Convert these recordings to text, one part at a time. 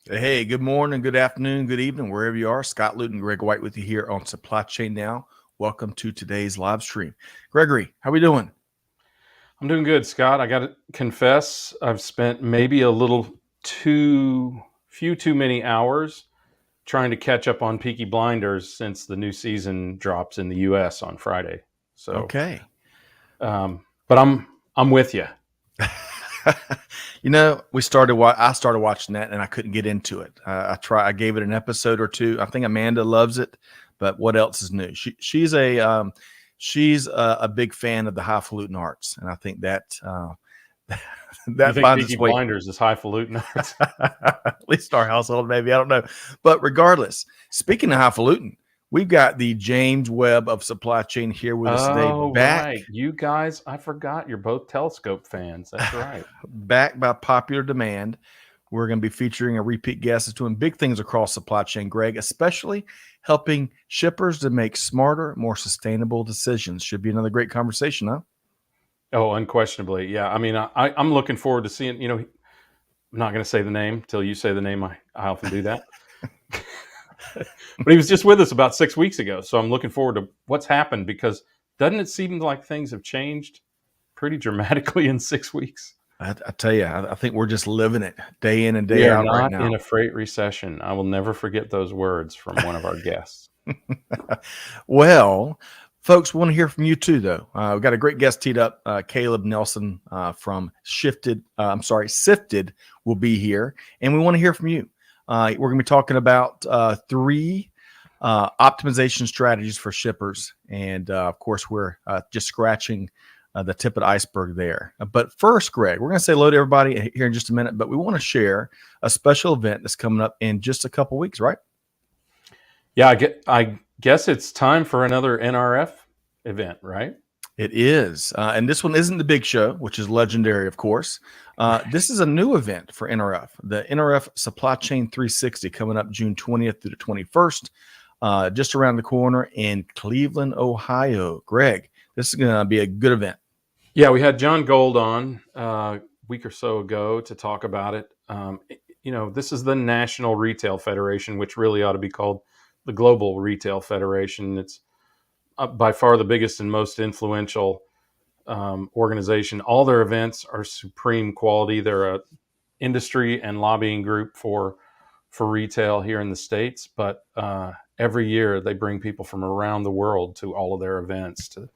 Hey, good morning, good afternoon, good evening, wherever you are. Scott Luton, Greg White with you here on Supply Chain Now. Welcome to today's live stream. Gregory, how we doing? I'm doing good, Scott. I got to confess, I've spent maybe a little too many hours trying to catch up on Peaky Blinders since the new season drops in the U.S. on Friday. So, Okay. but I'm with you. I started watching that and I couldn't get into it. I gave it an episode or two. I think Amanda loves it, but what else is new? She's a big fan of the highfalutin arts, and I think that You that think finds Peaky its way. Blinders is highfalutin? At least our household, maybe. I don't know. But regardless, speaking of highfalutin, we've got the James Webb of supply chain here with us today, Oh, right. You guys, I forgot you're both Telescope fans. That's right. back by popular demand. We're going to be featuring a repeat guest that's doing big things across supply chain, Greg, especially helping shippers to make smarter, more sustainable decisions. Should be another great conversation, huh? Oh, unquestionably. Yeah. I mean, I'm looking forward to seeing, I'm not going to say the name till you say the name. I often do that. But he was just with us about 6 weeks ago. So I'm looking forward to what's happened, because doesn't it seem like things have changed pretty dramatically in 6 weeks? I tell you, I think we're just living it day in and We day are out right not now. in a freight recession. I will never forget those words from one of our guests. Well, folks, we want to hear from you too, though. We've got a great guest teed up. Caleb Nelson from Sifted will be here, and we want to hear from you. We're going to be talking about three optimization strategies for shippers, and of course, we're just scratching the tip of the iceberg there. But first, Greg, we're going to say hello to everybody here in just a minute, but we want to share a special event that's coming up in just a couple weeks, right? Yeah, I guess it's time for another NRF event, right? It is. And this one isn't the big show, which is legendary, of course. This is a new event for NRF, the NRF Supply Chain 360, coming up June 20th through the 21st, just around the corner in Cleveland, Ohio. Greg, this is going to be a good event. Yeah, we had John Gold on a week or so ago to talk about it. This is the National Retail Federation, which really ought to be called the Global Retail Federation. It's by far the biggest and most influential organization. All their events are supreme quality. They're a industry and lobbying group for retail here in the States, but every year they bring people from around the world to all of their events to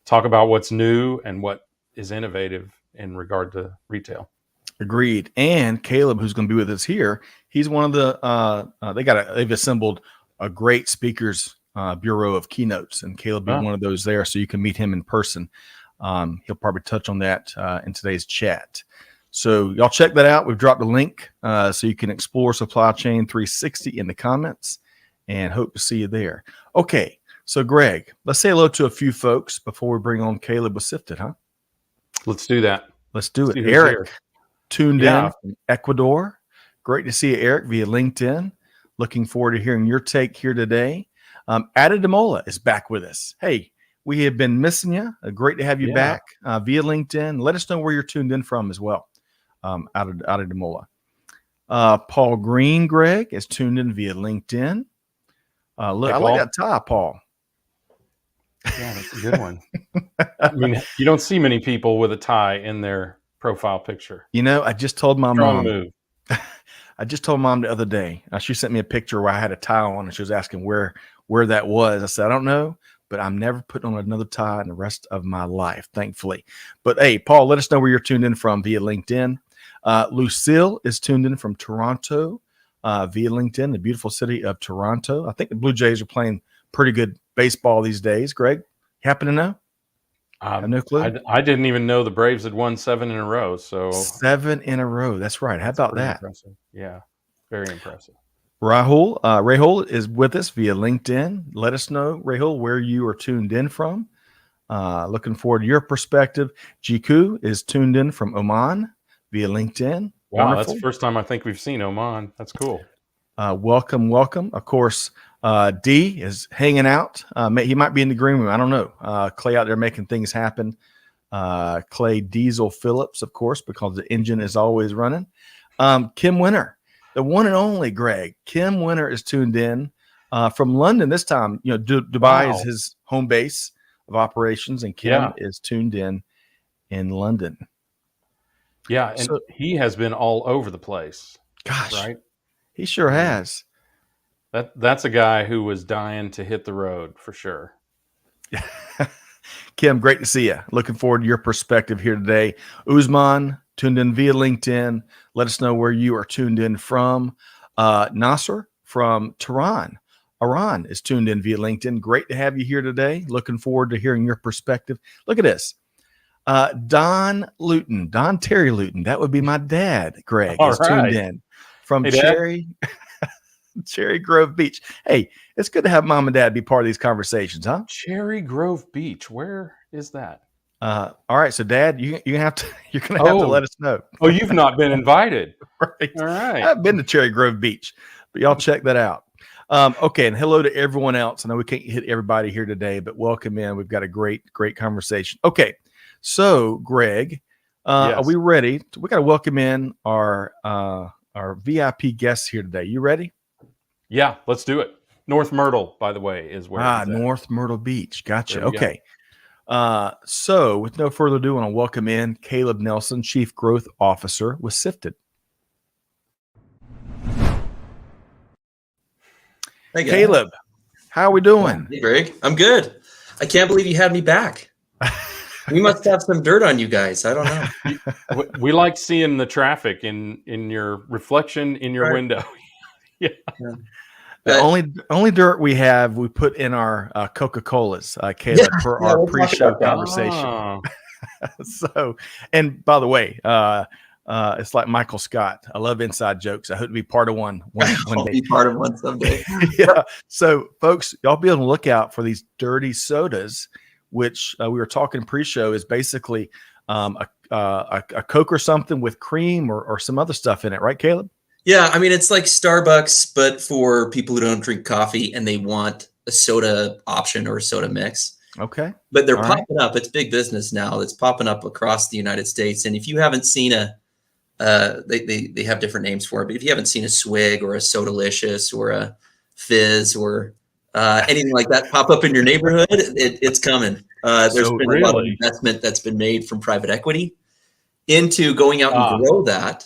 talk about what's new and what is innovative in regard to retail. Agreed. And Caleb, who's going to be with us here, he's one of the they've assembled a great speakers bureau of keynotes, and Caleb be one of those there, so you can meet him in person. He'll probably touch on that in today's chat. So y'all check that out. We've dropped a link so you can explore Supply Chain 360 in the comments, and hope to see you there. Okay, so Greg, let's say hello to a few folks before we bring on Caleb with Sifted, huh? Let's do that. Let's do it. Eric tuned in from Ecuador. Great to see you, Eric, via LinkedIn. Looking forward to hearing your take here today. Ademola is back with us. Hey, we have been missing you. Great to have you back via LinkedIn. Let us know where you're tuned in from as well. Out of Ademola. Paul Green, Greg, is tuned in via LinkedIn. Look, I like that tie, Paul. Yeah, that's a good one. I mean, you don't see many people with a tie in their profile picture. I just told my Strong mom. Move. I just told mom the other day. She sent me a picture where I had a tie on, and she was asking where that was. I said, I don't know, but I'm never putting on another tie in the rest of my life, thankfully. But hey, Paul, let us know where you're tuned in from via LinkedIn. Lucille is tuned in from Toronto via LinkedIn, the beautiful city of Toronto. I think the Blue Jays are playing pretty good baseball these days. Greg, you happen to know? No clue. I didn't even know the Braves had won 7 in a row. So 7 in a row. That's right. How about that? Impressive. Yeah, very impressive. Rahul is with us via LinkedIn. Let us know, Rahul, where you are tuned in from. Looking forward to your perspective. Jiku is tuned in from Oman via LinkedIn. Wow, Wonderful. That's the first time I think we've seen Oman. That's cool. Welcome. Of course, D is hanging out. He might be in the green room. I don't know. Clay out there making things happen. Clay Diesel Phillips, of course, because the engine is always running. Kim Winter, the one and only Greg. Kim Winter is tuned in from London this time. You know, Dubai is his home base of operations, and Kim is tuned in London. Yeah, and so, he has been all over the place. Gosh, right? He sure has. That's a guy who was dying to hit the road for sure. Kim, great to see you. Looking forward to your perspective here today. Uzman, tuned in via LinkedIn. Let us know where you are tuned in from. Nasser from Tehran, Iran, is tuned in via LinkedIn. Great to have you here today. Looking forward to hearing your perspective. Look at this. Don Terry Luton. That would be my dad, Greg, is tuned in from Cherry Grove Beach. Hey, it's good to have mom and dad be part of these conversations, huh? Cherry Grove Beach. Where is that? All right. So dad, you're gonna have to let us know. Oh, you've not been invited. Right. All right. I've been to Cherry Grove Beach, but y'all check that out. Okay. And hello to everyone else. I know we can't hit everybody here today, but welcome in. We've got a great conversation. Okay. So Greg, are we ready? We got to welcome in our VIP guests here today. You ready? Yeah, let's do it. North Myrtle, by the way, is where North Myrtle Beach. Gotcha. Okay. So with no further ado, I want to welcome in Caleb Nelson, Chief Growth Officer with Sifted. Hey, Caleb, how are we doing? Hey, Greg. I'm good. I can't believe you had me back. We must have some dirt on you guys. I don't know. We like seeing the traffic in your reflection in your window. Yeah. The only dirt we have, we put in our Coca-Colas, Caleb, for our pre-show conversation. So, and by the way, it's like Michael Scott. I love inside jokes. I hope to be part of one day. I'll be part of one someday. Yeah. So, folks, y'all be on the lookout for these dirty sodas, which we were talking pre-show is basically a Coke or something with cream or some other stuff in it, right, Caleb? Yeah, I mean, it's like Starbucks, but for people who don't drink coffee and they want a soda option or a soda mix. Okay. But they're popping up. It's big business now. It's popping up across the United States. And if you haven't seen they have different names for it, but if you haven't seen a Swig or a Sodalicious or a Fizz or anything like that pop up in your neighborhood, it's coming. There's been a lot of investment that's been made from private equity into going out and grow that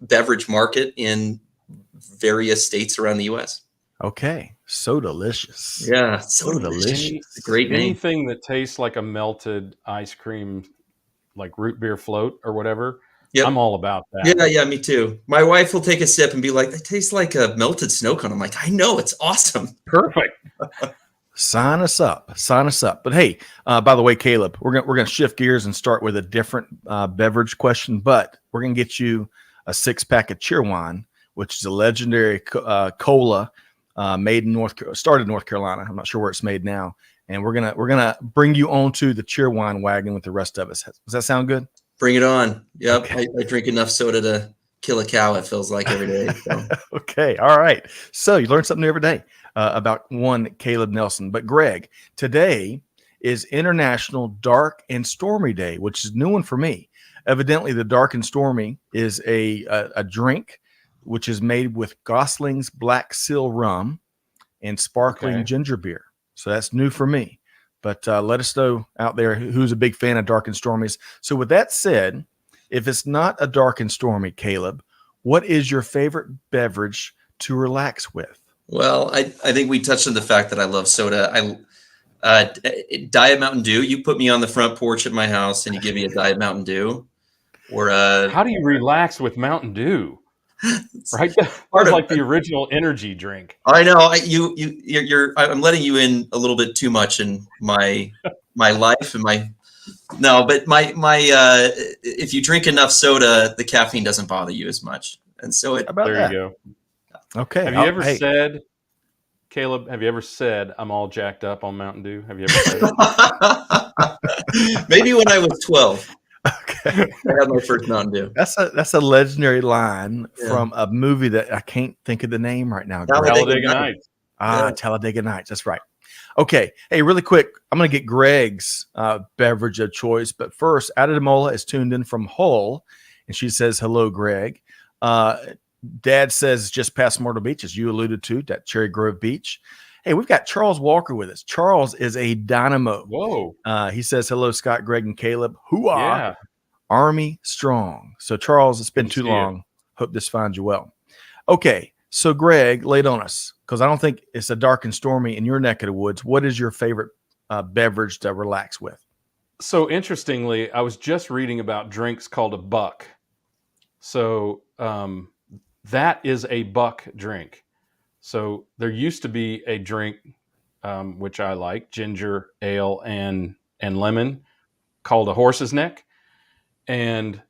beverage market in various states around the U.S. Okay. Sodalicious. Yeah. Sodalicious. Great name. Anything that tastes like a melted ice cream, like root beer float or whatever. Yep. I'm all about that. Yeah, me too. My wife will take a sip and be like, "That tastes like a melted snow cone." I'm like, "I know, it's awesome." Perfect. Sign us up. But hey, by the way, Caleb, we're gonna shift gears and start with a different beverage question. But we're gonna get you a 6-pack of Cheerwine, which is a legendary cola made in started in North Carolina. I'm not sure where it's made now. And we're gonna bring you onto the Cheerwine wagon with the rest of us. Does that sound good? Bring it on. Yep. Okay. I drink enough soda to kill a cow, it feels like, every day. So. Okay. All right. So you learn something new every day about one Caleb Nelson. But Greg, today is International Dark and Stormy Day, which is a new one for me. Evidently, the Dark and Stormy is a drink which is made with Gosling's Black Seal rum and sparkling ginger beer. So that's new for me. But let us know out there who's a big fan of Dark and Stormies. So with that said, if it's not a Dark and Stormy, Caleb, what is your favorite beverage to relax with? Well, I think we touched on the fact that I love soda. Diet Mountain Dew. You put me on the front porch at my house and you give me a Diet Mountain Dew. Or how do you relax with Mountain Dew? Right, part of like the original energy drink. I know you're. I'm letting you in a little bit too much in my life and my. No, but my if you drink enough soda, the caffeine doesn't bother you as much, and so it. There you go. Okay. Have you ever said, Caleb? Have you ever said I'm all jacked up on Mountain Dew? Have you ever said it? Maybe when I was 12. Okay. I had my first Mountain Dew. That's a legendary line from a movie that I can't think of the name right now. Talladega Nights. Talladega Nights. That's right. Okay. Hey, really quick, I'm going to get Greg's beverage of choice. But first, Ademola is tuned in from Hull, and she says, "Hello, Greg. Dad says just past Myrtle Beach, as you alluded to, that Cherry Grove Beach. Hey, we've got Charles Walker with us. Charles is a dynamo. Whoa. He says, hello, Scott, Greg, and Caleb. Hoo-ah, Yeah. Army strong. So, Charles, it's been Good to too see you. long. Hope this finds you well. Okay, so Greg, lay it on us, because I don't think it's a dark and stormy in your neck of the woods. What is your favorite beverage to relax with? So interestingly, I was just reading about drinks called a buck. So that is a buck drink. So there used to be a drink, which I like, ginger ale and lemon, called a horse's neck. And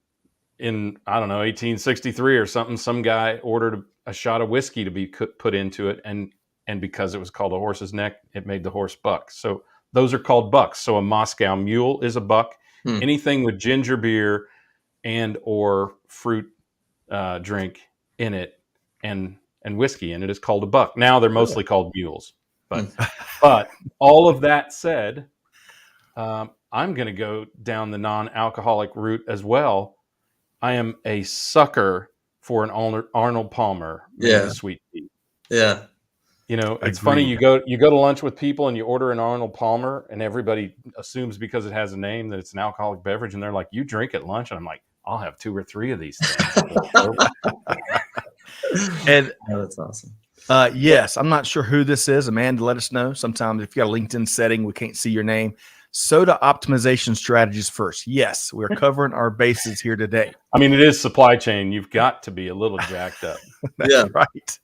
in, I don't know, 1863 or something, some guy ordered a shot of whiskey to be put into it. And because it was called a horse's neck, it made the horse buck. So those are called bucks. So a Moscow Mule is a buck. Anything with ginger beer and or fruit drink in it and whiskey in it is called a buck. Now they're mostly called mules. But all of that said, I'm going to go down the non-alcoholic route as well. I am a sucker for an Arnold Palmer made with sweet tea. Yeah. You know, it's funny. You go to lunch with people and you order an Arnold Palmer, and everybody assumes because it has a name that it's an alcoholic beverage, and they're like, "You drink at lunch?" And I'm like, "I'll have 2 or 3 of these things." And that's awesome. Yes, I'm not sure who this is. Amanda, let us know. Sometimes if you got a LinkedIn setting, we can't see your name. Soda optimization strategies first. Yes, we're covering our bases here today. I mean, it is supply chain. You've got to be a little jacked up. That's right.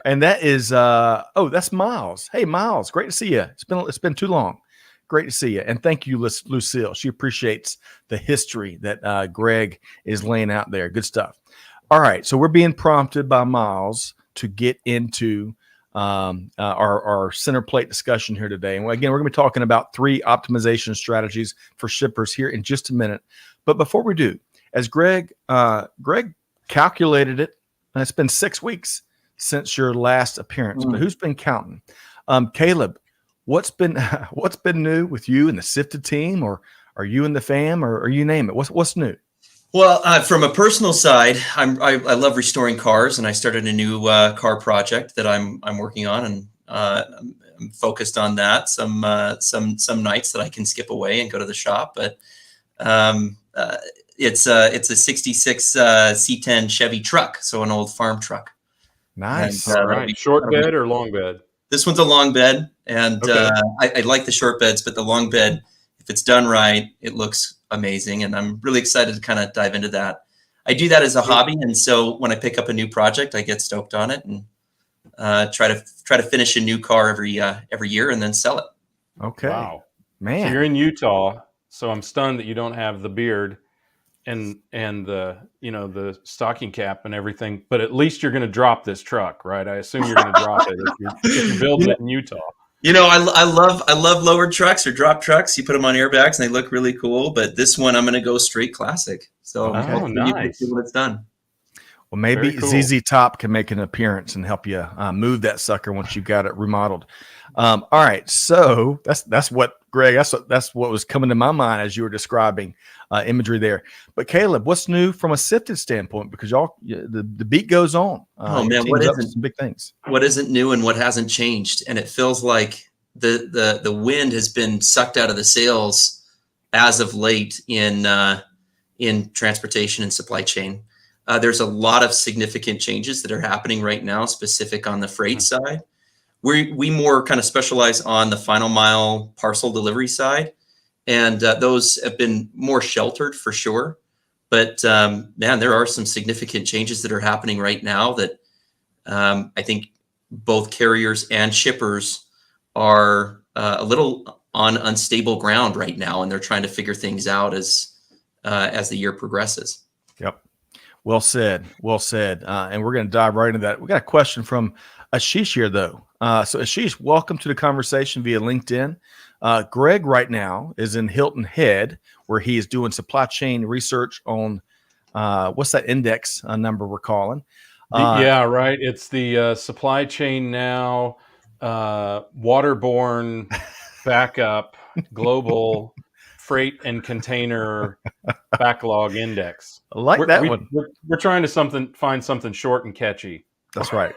And that is that's Miles. Hey, Miles, great to see you. It's been too long. Great to see you. And thank you, Lucille. She appreciates the history that Greg is laying out there. Good stuff. All right. So we're being prompted by Miles to get into our center plate discussion here today. And again, we're going to be talking about 3 optimization strategies for shippers here in just a minute. But before we do, as Greg calculated it, and it's been 6 weeks since your last appearance, but who's been counting? Caleb, what's been new with you and the Sifted team, or are you and the fam, or you name it? What's new? Well, from a personal side, I love restoring cars, and I started a new car project that I'm working on, and I'm focused on that. Some nights that I can skip away and go to the shop, but it's a '66 C10 Chevy truck, so an old farm truck. Nice. And, right. Short bed or long bed? This one's a long bed, and okay. I like the short beds, but the long bed, if it's done right, it looks amazing, and I'm really excited to kind of dive into that. I do that as a hobby, and so when I pick up a new project, I get stoked on it and try to finish a new car every year and then sell it. Okay. Wow, man. So you're in Utah, so I'm stunned that you don't have the beard and the the stocking cap and everything. But at least you're going to drop this truck, right? I assume you're going to drop it if you're building it in Utah. You know, I love lowered trucks or drop trucks. You put them on airbags and they look really cool. But this one, I'm going to go straight classic. So nice. When it's done. Well, maybe cool. ZZ Top can make an appearance and help you move that sucker once you've got it remodeled. All right, so that's what Greg. That's what was coming to my mind as you were describing imagery there. But Caleb, what's new from a Sifted standpoint? Because the beat goes on. Oh man, what isn't some big things? What isn't new and what hasn't changed? And it feels like the wind has been sucked out of the sails as of late in transportation and supply chain. There's a lot of significant changes that are happening right now, specific on the freight side. We more kind of specialize on the final mile parcel delivery side, and those have been more sheltered for sure. But man, there are some significant changes that are happening right now that I think both carriers and shippers are a little on unstable ground right now, and they're trying to figure things out as the year progresses. Yep. Well said. Well said. And we're going to dive right into that. We got a question from Ashish here, though. So Ashish, welcome to the conversation via LinkedIn. Greg right now is in Hilton Head, where he is doing supply chain research on what's that index number we're calling? Yeah, right. It's the supply chain now, waterborne backup global freight and container backlog index. I like that one. We're trying to find something short and catchy. That's right.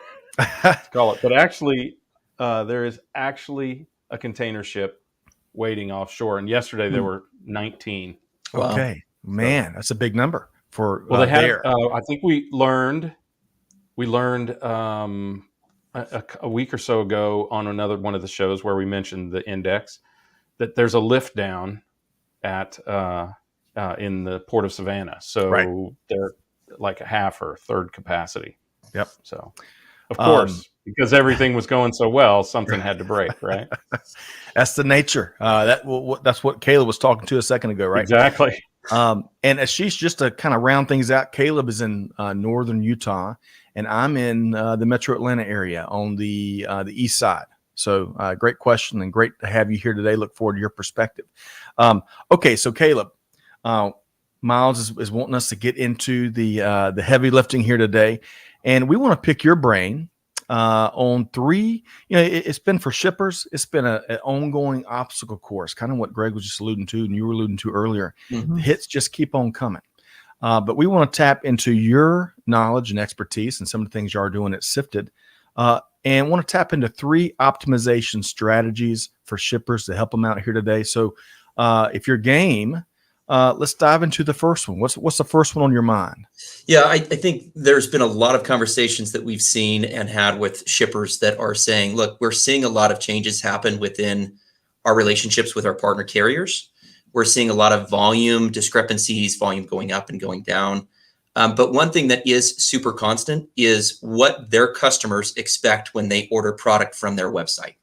Call it. But actually, there is actually a container ship waiting offshore, and yesterday there were 19. Wow. Okay, man, that's a big number for Well, they had. there. I think we learned a week or so ago on another one of the shows where we mentioned the index that there's a lift down at in the port of Savannah, so Right. they're like a half or a third capacity. Yep. So, of course, because everything was going so well, something had to break, right? That's the nature. That's what Caleb was talking to a second ago, right? Exactly. And as she's just to kind of round things out, Caleb is in northern Utah, and I'm in the Metro Atlanta area on the east side. So great question and great to have you here today. Look forward to your perspective. Okay, so Caleb, Miles is wanting us to get into the heavy lifting here today, and we want to pick your brain on three. It's been for shippers. It's been an ongoing obstacle course, kind of what Greg was just alluding to, and you were alluding to earlier. Mm-hmm. The hits just keep on coming. But we want to tap into your knowledge and expertise and some of the things you are doing at Sifted, and want to tap into three optimization strategies for shippers to help them out here today. So if you're game, let's dive into the first one. What's the first one on your mind? Yeah, I think there's been a lot of conversations that we've seen and had with shippers that are saying, look, we're seeing a lot of changes happen within our relationships with our partner carriers. We're seeing a lot of volume discrepancies, volume going up and going down. But one thing that is super constant is what their customers expect when they order product from their website.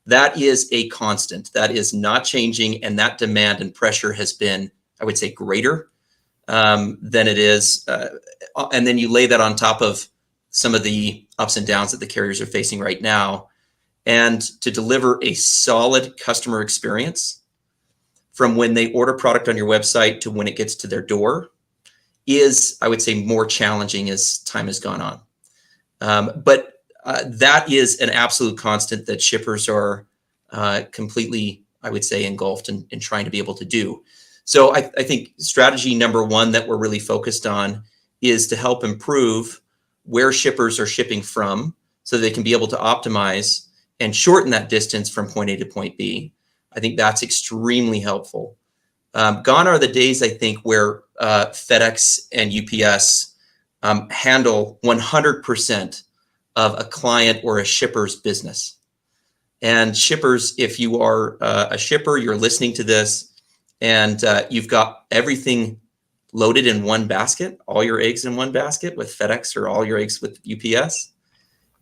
That is a constant. That is not changing. And that demand and pressure has been, I would say, greater than it is. And then you lay that on top of some of the ups and downs that the carriers are facing right now. And to deliver a solid customer experience from when they order product on your website to when it gets to their door is, I would say, more challenging as time has gone on. But that is an absolute constant that shippers are completely, I would say, engulfed in trying to be able to do. So I think strategy number one that we're really focused on is to help improve where shippers are shipping from so they can be able to optimize and shorten that distance from point A to point B. I think that's extremely helpful. Gone are the days, I think, where FedEx and UPS handle 100% of a client or a shipper's business. And shippers, if you are a shipper, you're listening to this, and you've got everything loaded in one basket, all your eggs in one basket with FedEx or all your eggs with UPS,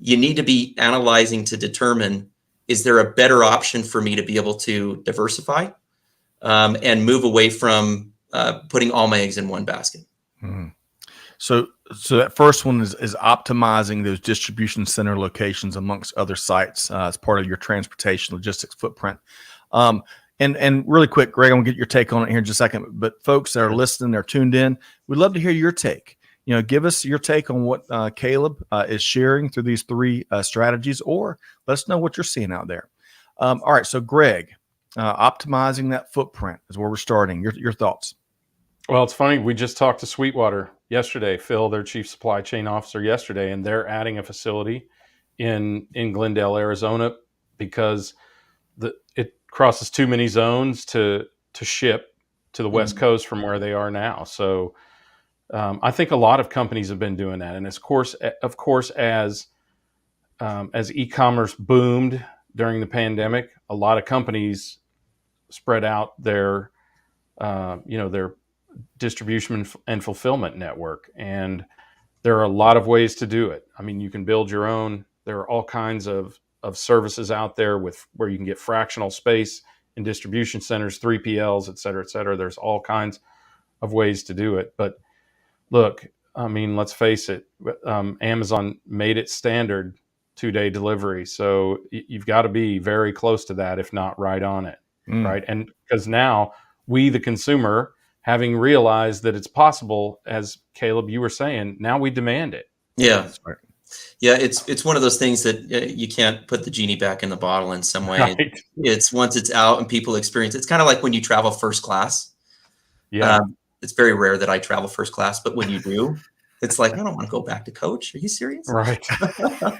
you need to be analyzing to determine, is there a better option for me to be able to diversify and move away from putting all my eggs in one basket? Mm-hmm. So that first one is optimizing those distribution center locations amongst other sites as part of your transportation logistics footprint. And really quick, Greg, I'm gonna get your take on it here in just a second. But folks that are listening, they're tuned in. We'd love to hear your take. Give us your take on what Caleb is sharing through these three strategies, or let us know what you're seeing out there. All right, so Greg, optimizing that footprint is where we're starting. Your thoughts? Well, it's funny. We just talked to Sweetwater yesterday, Phil, their chief supply chain officer yesterday, and they're adding a facility in Glendale, Arizona, because it crosses too many zones to ship to the West Coast from where they are now. So I think a lot of companies have been doing that. And of course, as e-commerce boomed during the pandemic, a lot of companies spread out their distribution and fulfillment network. And there are a lot of ways to do it. I mean, you can build your own. There are all kinds of services out there where you can get fractional space in distribution centers, 3PLs, et cetera, et cetera. There's all kinds of ways to do it. But look, I mean, let's face it. Amazon made it standard 2-day delivery. So you've got to be very close to that, if not right on it. Right. And because now we, the consumer, having realized that it's possible, as Caleb, you were saying, now we demand it. Yeah. Yeah, it's one of those things that you can't put the genie back in the bottle in some way. Right. It's once it's out and people experience it. It's kind of like when you travel first class. Yeah. It's very rare that I travel first class, but when you do, it's like, I don't want to go back to coach. Are you serious? Right. How are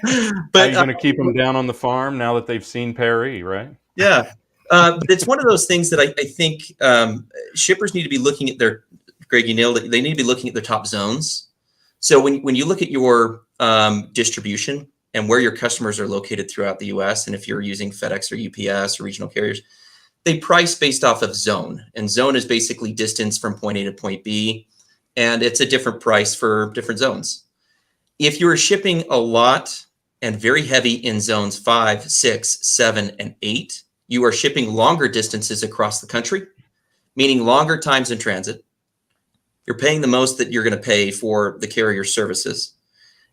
But you going to keep them down on the farm now that they've seen Perry, right? yeah, but it's one of those things that I think shippers need to be looking at their, Greg, you nailed it. They need to be looking at their top zones. So when you look at your distribution and where your customers are located throughout the U.S., and if you're using FedEx or UPS or regional carriers, they price based off of zone. And zone is basically distance from point A to point B. And it's a different price for different zones. If you're shipping a lot and very heavy in zones 5, 6, 7, and 8, you are shipping longer distances across the country, meaning longer times in transit. You're paying the most that you're going to pay for the carrier services.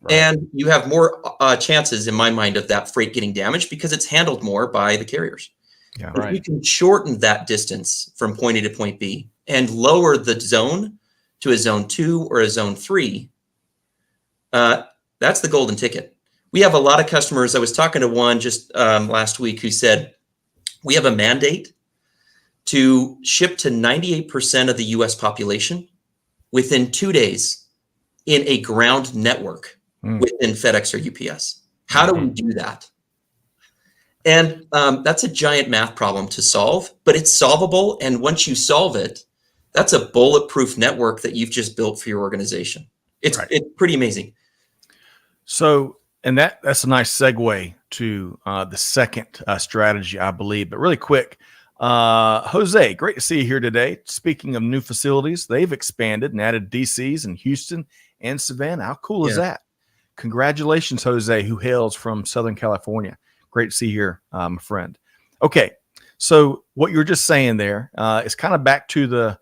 Right. And you have more chances, in my mind, of that freight getting damaged because it's handled more by the carriers. Yeah, right. If you can shorten that distance from point A to point B and lower the zone to a zone 2 or a zone 3, that's the golden ticket. We have a lot of customers. I was talking to one just last week who said, we have a mandate to ship to 98% of the US population within 2 days in a ground network within FedEx or UPS. How do we do that? And that's a giant math problem to solve, but it's solvable. And once you solve it, that's a bulletproof network that you've just built for your organization. It's pretty amazing. So, and that's a nice segue to the second strategy, I believe. But really quick, Jose, great to see you here today. Speaking of new facilities, they've expanded and added DCs in Houston and Savannah. How cool is that? Congratulations, Jose, who hails from Southern California. Great to see you here, my friend. Okay, so what you were just saying there is kind of back to the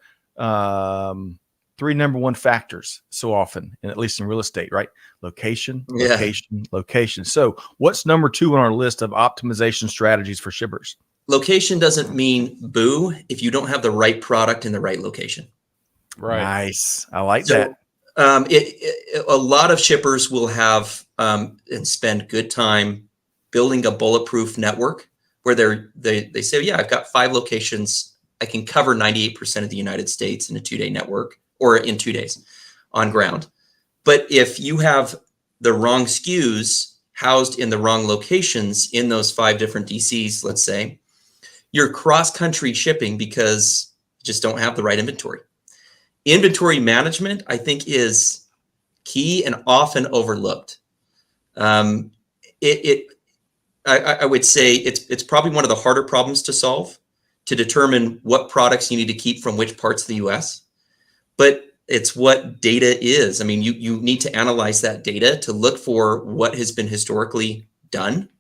3 number 1 factors so often, and at least in real estate, right? Location, location, location. So what's number 2 on our list of optimization strategies for shippers? Location doesn't mean boo if you don't have the right product in the right location. Right. Nice. I like that. A lot of shippers will have and spend good time building a bulletproof network where they say, yeah, I've got 5 locations. I can cover 98% of the United States in a 2-day network or in 2 days on ground. But if you have the wrong SKUs housed in the wrong locations in those 5 different DCs, let's say, you're cross-country shipping because you just don't have the right inventory. Inventory management, I think, is key and often overlooked. I would say it's probably one of the harder problems to solve, to determine what products you need to keep from which parts of the US. But it's what data is. I mean, you need to analyze that data to look for what has been historically done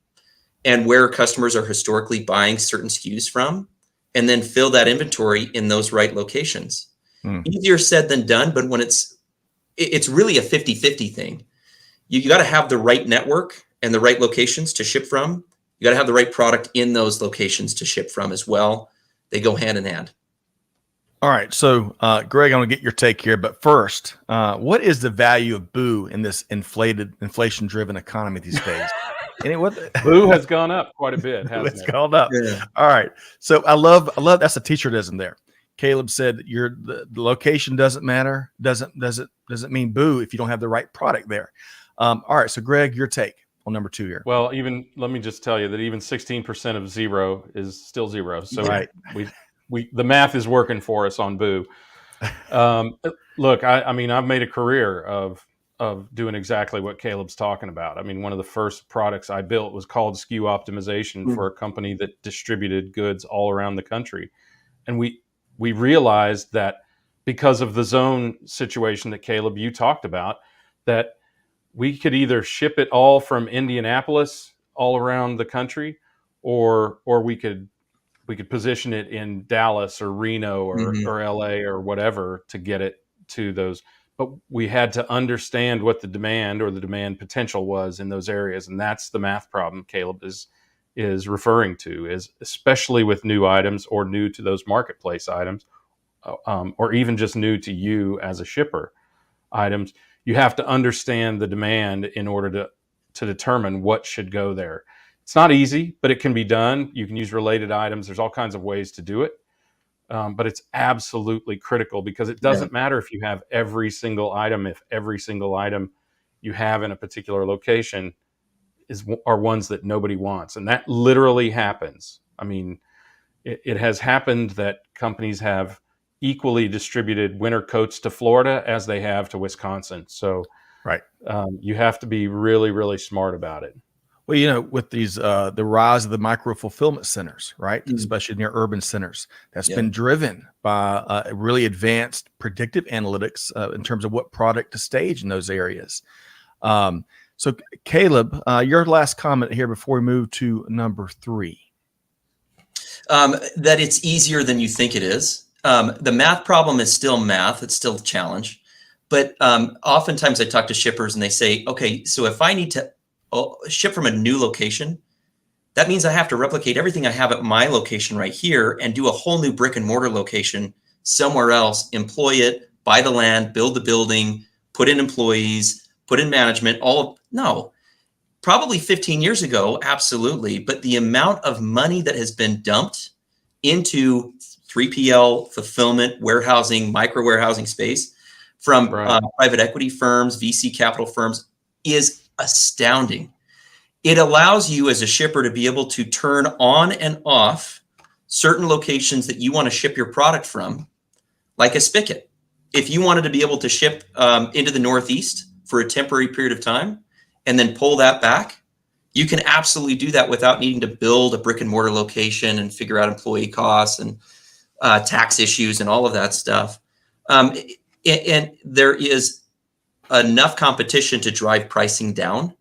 and where customers are historically buying certain SKUs from, and then fill that inventory in those right locations. Easier said than done, but when it's really a 50-50 thing. You got to have the right network and the right locations to ship from. You got to have the right product in those locations to ship from as well. They go hand in hand. All right. So, Greg, I'm going to get your take here. But first, what is the value of boo in this inflation-driven economy these days? Boo has gone up quite a bit, hasn't it? It's gone up. Yeah. All right. So I love that's a teacher-ism there. Caleb said that the location doesn't matter. Doesn't mean boo if you don't have the right product there. All right. So, Greg, your take on number 2 here. Well, let me just tell you that even 16% of 0 is still 0. So the math is working for us on boo. Look, I mean, I've made a career of doing exactly what Caleb's talking about. I mean, one of the first products I built was called SKU optimization for a company that distributed goods all around the country. And we realized that because of the zone situation that Caleb, you talked about, that we could either ship it all from Indianapolis all around the country, or we could position it in Dallas or Reno or LA or whatever to get it to those. But we had to understand what the demand or the demand potential was in those areas. And that's the math problem Caleb is referring to, is especially with new items or new to those marketplace items, or even just new to you as a shipper items. You have to understand the demand in order to determine what should go there. It's not easy, but it can be done. You can use related items. There's all kinds of ways to do it. But it's absolutely critical, because it doesn't matter if you have every single item, if every single item you have in a particular location are ones that nobody wants. And that literally happens. I mean, it has happened that companies have equally distributed winter coats to Florida as they have to Wisconsin. So right. You have to be really, really smart about it. Well, you know, with these, the rise of the micro fulfillment centers, right, especially near urban centers, that's been driven by really advanced predictive analytics in terms of what product to stage in those areas. So, Caleb, your last comment here before we move to number 3. That it's easier than you think it is. The math problem is still math. It's still a challenge. But oftentimes I talk to shippers and they say, okay, so if I need to ship from a new location, that means I have to replicate everything I have at my location right here and do a whole new brick and mortar location somewhere else, employ it, buy the land, build the building, put in employees, put in management, no. Probably 15 years ago, absolutely. But the amount of money that has been dumped into 3PL, fulfillment, warehousing, micro warehousing space from private equity firms, VC capital firms is astounding. It allows you as a shipper to be able to turn on and off certain locations that you want to ship your product from, like a spigot. If you wanted to be able to ship into the Northeast for a temporary period of time and then pull that back, you can absolutely do that without needing to build a brick and mortar location and figure out employee costs and tax issues and all of that stuff. And there is enough competition to drive pricing down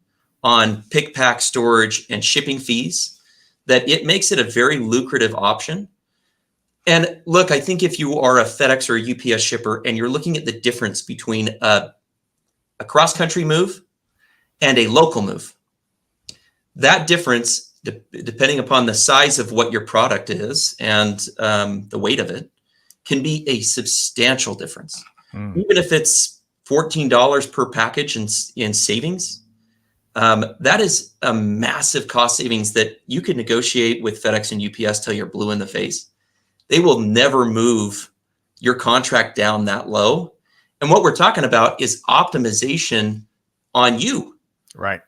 on pick, pack, storage, and shipping fees that it makes it a very lucrative option. And look, I think if you are a FedEx or a UPS shipper and you're looking at the difference between a cross-country move and a local move, that difference, depending upon the size of what your product is and the weight of it, can be a substantial difference. Even if it's $14 per package in savings, that is a massive cost savings that you could negotiate with FedEx and UPS till you're blue in the face. They will never move your contract down that low. And what we're talking about is optimization on you. Right.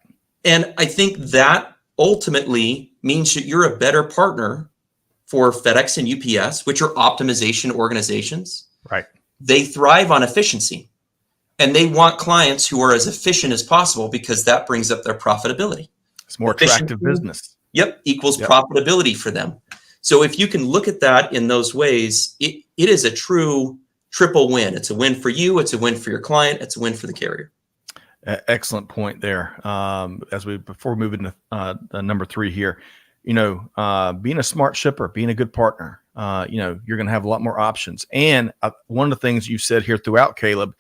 And I think that ultimately means that you're a better partner for FedEx and UPS, which are optimization organizations. Right. They thrive on efficiency, and they want clients who are as efficient as possible because that brings up their profitability. It's more attractive business. Yep. Equals profitability for them. So if you can look at that in those ways, it is a true triple win. It's a win for you. It's a win for your client. It's a win for the carrier. Excellent point there. Before we move into number 3 here, being a smart shipper, being a good partner, you're going to have a lot more options. And one of the things you said here throughout, Caleb,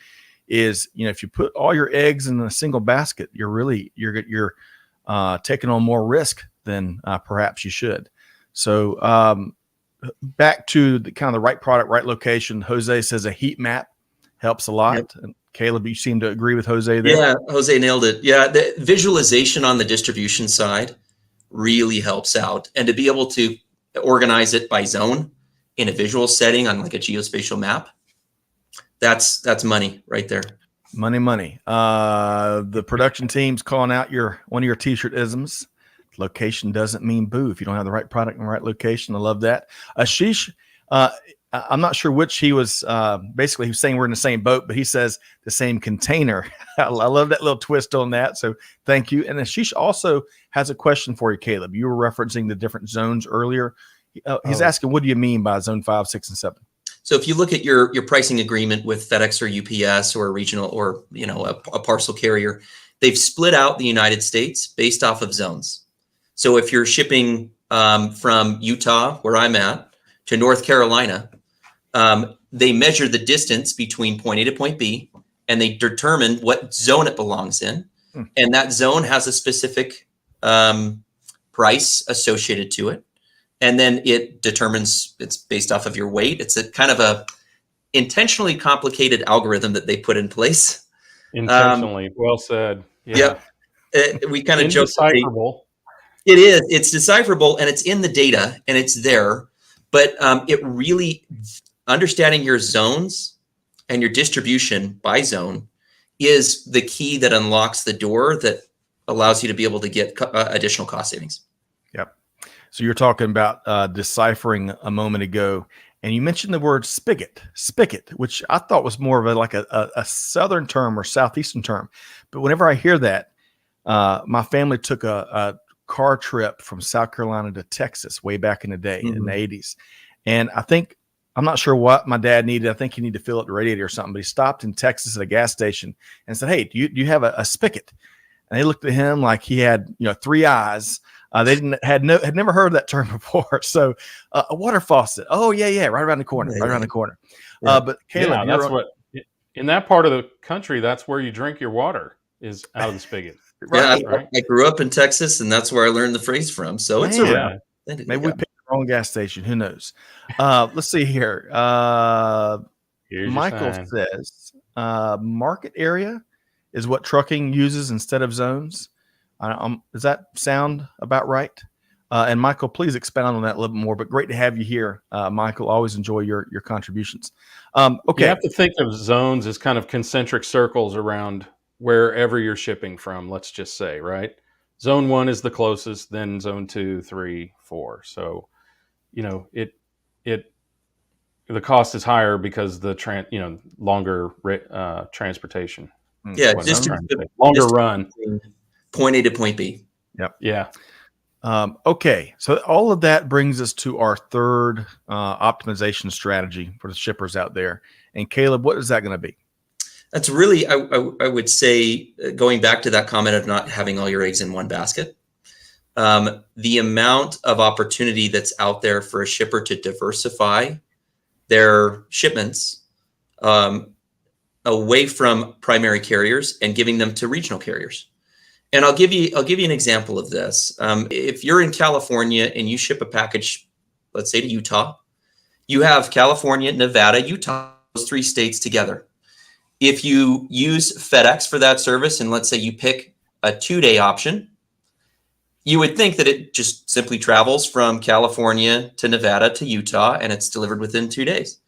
is, if you put all your eggs in a single basket, you're taking on more risk than perhaps you should. So back to the kind of the right product, right location. Jose says a heat map helps a lot. Yep. And Caleb, you seem to agree with Jose there. Yeah, Jose nailed it. Yeah, the visualization on the distribution side really helps out. And to be able to organize it by zone in a visual setting on like a geospatial map, that's money right there. Money. The production team's calling out one of your t-shirt isms. Location doesn't mean boo. If you don't have the right product in the right location, I love that. Ashish, I'm not sure which he was. Basically, he was saying we're in the same boat, but he says the same container. I love that little twist on that. So thank you. And Ashish also has a question for you, Caleb. You were referencing the different zones earlier. He's asking, what do you mean by zone 5, 6, and 7? So if you look at your pricing agreement with FedEx or UPS or a regional or a parcel carrier, they've split out the United States based off of zones. So if you're shipping from Utah, where I'm at, to North Carolina, they measure the distance between point A to point B, and they determine what zone it belongs in. And that zone has a specific price associated to it. And then it determines, it's based off of your weight. It's a kind of a intentionally complicated algorithm that they put in place. Intentionally, well said. Yeah. Yep. we kind of joke. Indecipherable. It is. It's decipherable, and it's in the data, and it's there. But it really understanding your zones and your distribution by zone is the key that unlocks the door that allows you to be able to get additional cost savings. Yep. So you're talking about deciphering a moment ago, and you mentioned the word spigot, which I thought was more of a southern term or southeastern term. But whenever I hear that, my family took a car trip from South Carolina to Texas way back in the day in the 80s. And I'm not sure what my dad needed. I think he needed to fill up the radiator or something, but he stopped in Texas at a gas station and said, "Hey, do you have a spigot?" And they looked at him like he had, three eyes. They had never heard of that term before. So a water faucet. Oh yeah. Right around the corner, Yeah. But Caleb, that's what in that part of the country, that's where you drink your water is out of the spigot. Right. I grew up in Texas, and that's where I learned the phrase from. So it's around. Maybe we picked the wrong gas station. Who knows? Let's see here. Michael says market area is what trucking uses instead of zones. Does that sound about right? And Michael, please expound on that a little bit more. But great to have you here, Michael. Always enjoy your contributions. Okay, you have to think of zones as kind of concentric circles around wherever you're shipping from. Let's just say, right? Zone 1 is the closest, then zone 2, 3, 4. So, the cost is higher because the longer transportation. Yeah, longer run. Point A to point B. Yep. Yeah. Okay, so all of that brings us to our third optimization strategy for the shippers out there. And Caleb, what is that going to be? That's really, I would say, going back to that comment of not having all your eggs in one basket, the amount of opportunity that's out there for a shipper to diversify their shipments away from primary carriers and giving them to regional carriers. And I'll give you an example of this. If you're in California and you ship a package, let's say to Utah, you have California, Nevada, Utah, those three states together. If you use FedEx for that service, and let's say you pick a 2-day option, you would think that it just simply travels from California to Nevada to Utah, and it's delivered within 2 days.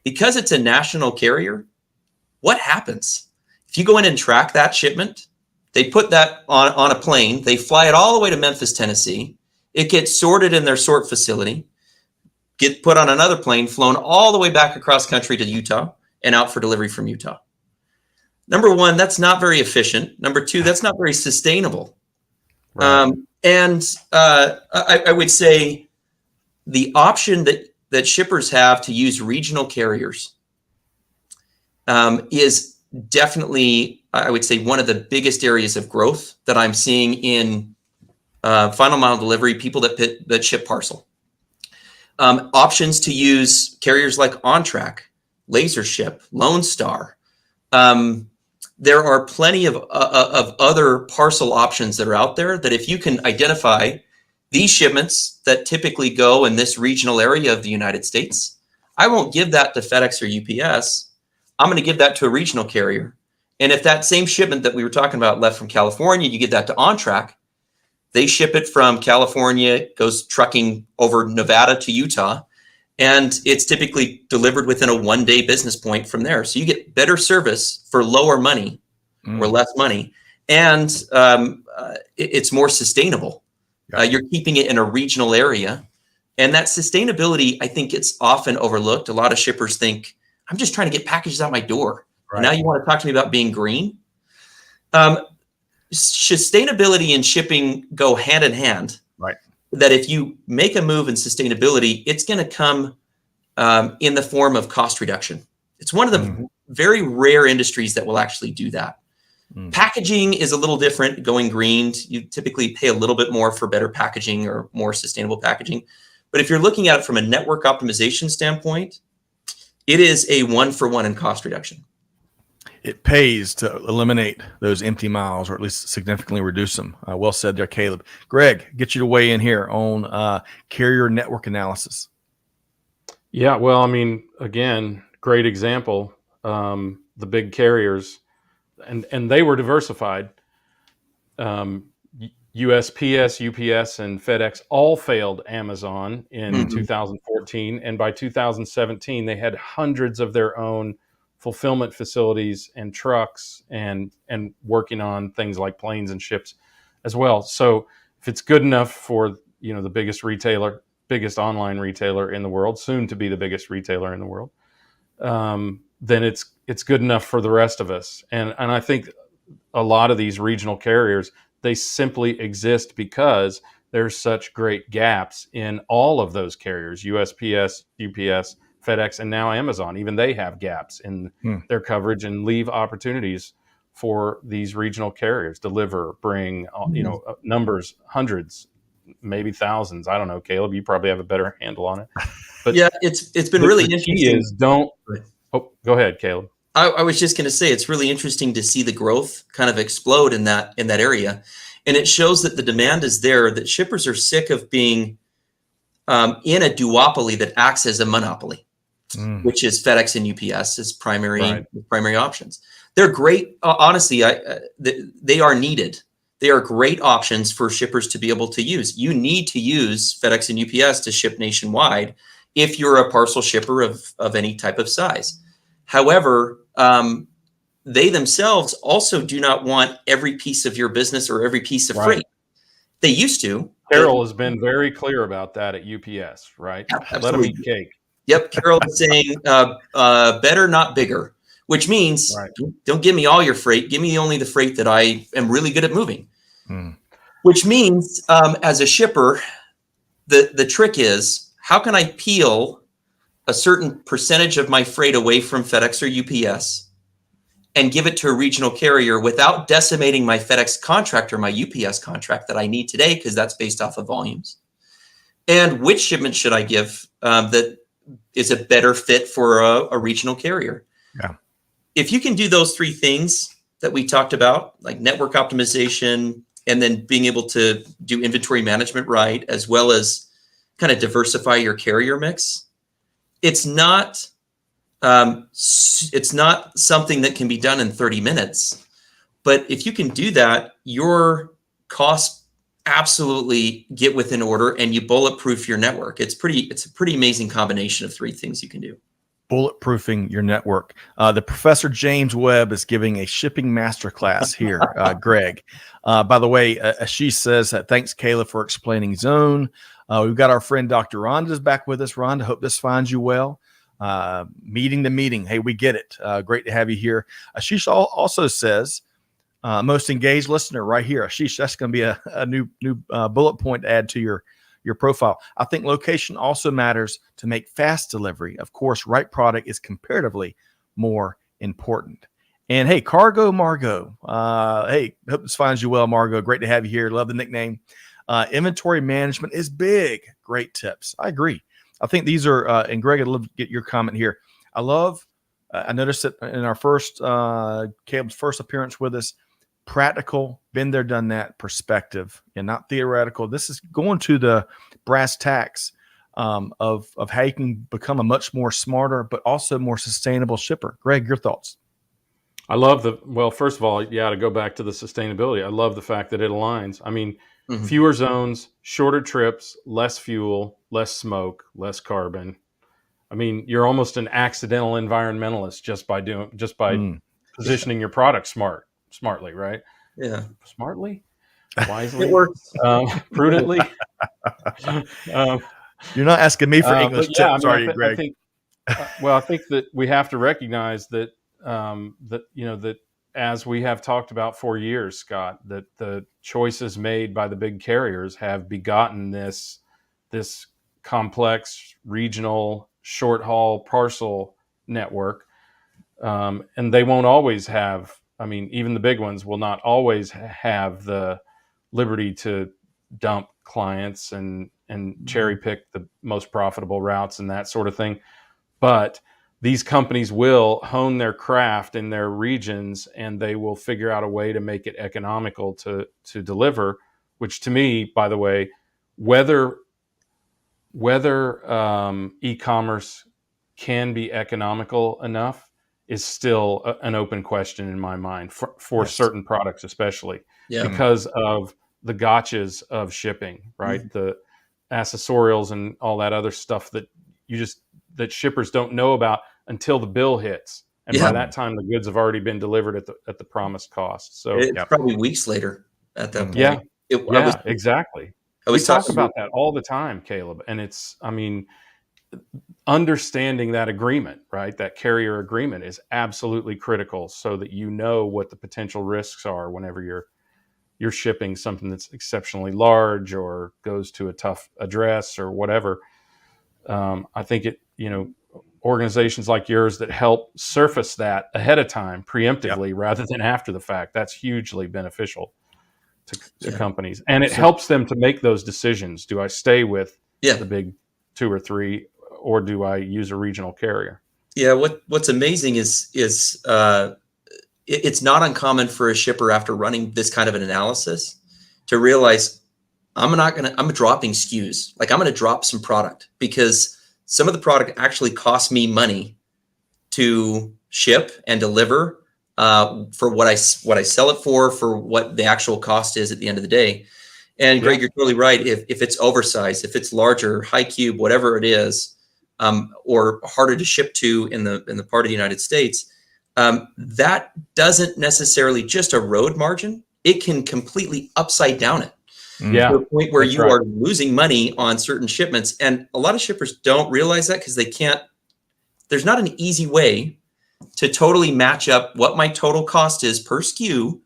Because it's a national carrier, what happens? If you go in and track that shipment, they put that on a plane, they fly it all the way to Memphis, Tennessee. It gets sorted in their sort facility, get put on another plane, flown all the way back across country to Utah and out for delivery from Utah. Number one, that's not very efficient. Number two, that's not very sustainable. Right. I would say the option that shippers have to use regional carriers is definitely, I would say, one of the biggest areas of growth that I'm seeing in final mile delivery, people that ship parcel. Options to use carriers like OnTrack, LaserShip, Lone Star. There are plenty of other parcel options that are out there that if you can identify these shipments that typically go in this regional area of the United States, I won't give that to FedEx or UPS. I'm going to give that to a regional carrier. And if that same shipment that we were talking about left from California, you give that to OnTrack, they ship it from California, goes trucking over Nevada to Utah, and it's typically delivered within a 1-day business point from there. So you get better service for lower money or less money, and it's more sustainable. You're keeping it in a regional area. And that sustainability, I think it's often overlooked. A lot of shippers think, I'm just trying to get packages out my door. Right. And now you want to talk to me about being green? Sustainability and shipping go hand in hand. Right. That if you make a move in sustainability, it's going to come in the form of cost reduction. It's one of the very rare industries that will actually do that. Packaging is a little different. Going green, you typically pay a little bit more for better packaging or more sustainable packaging. But if you're looking at it from a network optimization standpoint, it is a 1-for-1 in cost reduction. It pays to eliminate those empty miles, or at least significantly reduce them. Well said there, Caleb. Greg, get you to weigh in here on carrier network analysis. Yeah, well, I mean, again, great example. The big carriers, and they were diversified. USPS, UPS, and FedEx all failed Amazon in Mhm. 2014, and by 2017 they had hundreds of their own fulfillment facilities and trucks, and working on things like planes and ships as well. So if it's good enough for the biggest online retailer in the world, soon to be the biggest retailer in the world, then it's good enough for the rest of us. And I think a lot of these regional carriers, they simply exist because there's such great gaps in all of those carriers: USPS, UPS, FedEx, and now Amazon. Even they have gaps in Hmm. their coverage and leave opportunities for these regional carriers deliver, bring numbers, hundreds, maybe thousands. I don't know, Caleb, you probably have a better handle on it. But Yeah, it's been really the key interesting. is don't. Oh, go ahead, Caleb. I was just going to say it's really interesting to see the growth kind of explode in that area, and it shows that the demand is there. That shippers are sick of being in a duopoly that acts as a monopoly, which is FedEx and UPS as primary options. They're great. Honestly, they are needed. They are great options for shippers to be able to use. You need to use FedEx and UPS to ship nationwide if you're a parcel shipper of any type of size. However, they themselves also do not want every piece of your business or every piece of freight. They used to. Carol has been very clear about that at UPS, right? Absolutely. Let them eat cake. Yep. Carol is saying better, not bigger, which means don't give me all your freight. Give me only the freight that I am really good at moving. Which means as a shipper, the trick is, how can I peel a certain percentage of my freight away from FedEx or UPS and give it to a regional carrier without decimating my FedEx contract or my UPS contract that I need today, because that's based off of volumes? And which shipment should I give that is a better fit for a regional carrier? Yeah. If you can do those three things that we talked about, like network optimization, and then being able to do inventory management right, as well as kind of diversify your carrier mix, it's not something that can be done in 30 minutes. But if you can do that, your costs absolutely get within order and you bulletproof your network. It's a pretty amazing combination of three things you can do. Bulletproofing your network. The Professor James Webb is giving a shipping masterclass here, Greg. By the way, she says that thanks, Kayla, for explaining Zone. We've got our friend Dr. Rhonda's back with us. Rhonda, hope this finds you well. Meeting to meeting. Hey, we get it. Great to have you here. Ashish also says, most engaged listener right here. Ashish, that's going to be a new bullet point to add to your profile. I think location also matters to make fast delivery. Of course, right product is comparatively more important. And hey, Cargo Margot. Hey, hope this finds you well, Margot. Great to have you here. Love the nickname. Inventory management is big. Great tips. I agree. I think these are, and Greg, I'd love to get your comment here. I noticed that in our Caleb's first appearance with us, practical, been there, done that perspective, and not theoretical. This is going to the brass tacks of how you can become a much more smarter, but also more sustainable shipper. Greg, your thoughts? I love first of all, to go back to the sustainability, I love the fact that it aligns. I mean, fewer zones, shorter trips, less fuel, less smoke, less carbon. I mean, you're almost an accidental environmentalist just by positioning your product smartly, right? Yeah. Smartly? Wisely? It works. Prudently? You're not asking me for English tips, I mean, are you, Greg? I think, I think that we have to recognize that, that as we have talked about for years, Scott, that the choices made by the big carriers have begotten this complex regional short haul parcel network. And they won't always have, I mean, even the big ones will not always have the liberty to dump clients and cherry pick the most profitable routes and that sort of thing. But these companies will hone their craft in their regions, and they will figure out a way to make it economical to deliver, which to me, by the way, whether e-commerce can be economical enough is still an open question in my mind for Yes. certain products, especially because of the gotchas of shipping, right? The accessorials and all that other stuff that that shippers don't know about until the bill hits. And by that time, the goods have already been delivered at the promised cost. So it's probably weeks later at that point. Yeah, exactly. We talk talking about that all the time, Caleb. And it's, I mean, understanding that agreement, right? That carrier agreement is absolutely critical so that you know what the potential risks are whenever you're shipping something that's exceptionally large or goes to a tough address or whatever. I think organizations like yours that help surface that ahead of time, preemptively, rather than after the fact, that's hugely beneficial to companies. And it helps them to make those decisions. Do I stay with the big 2 or 3, or do I use a regional carrier? Yeah. What's amazing is it's not uncommon for a shipper, after running this kind of an analysis, to realize I'm dropping SKUs. Like, I'm going to drop some product because some of the product actually costs me money to ship and deliver for what I sell it for what the actual cost is at the end of the day. And Greg, you're totally right. If it's oversized, if it's larger, high cube, whatever it is, or harder to ship to in the part of the United States, that doesn't necessarily just erode margin. It can completely upside down it. Yeah, to the point where you are losing money on certain shipments. And a lot of shippers don't realize that because there's not an easy way to totally match up what my total cost is per SKU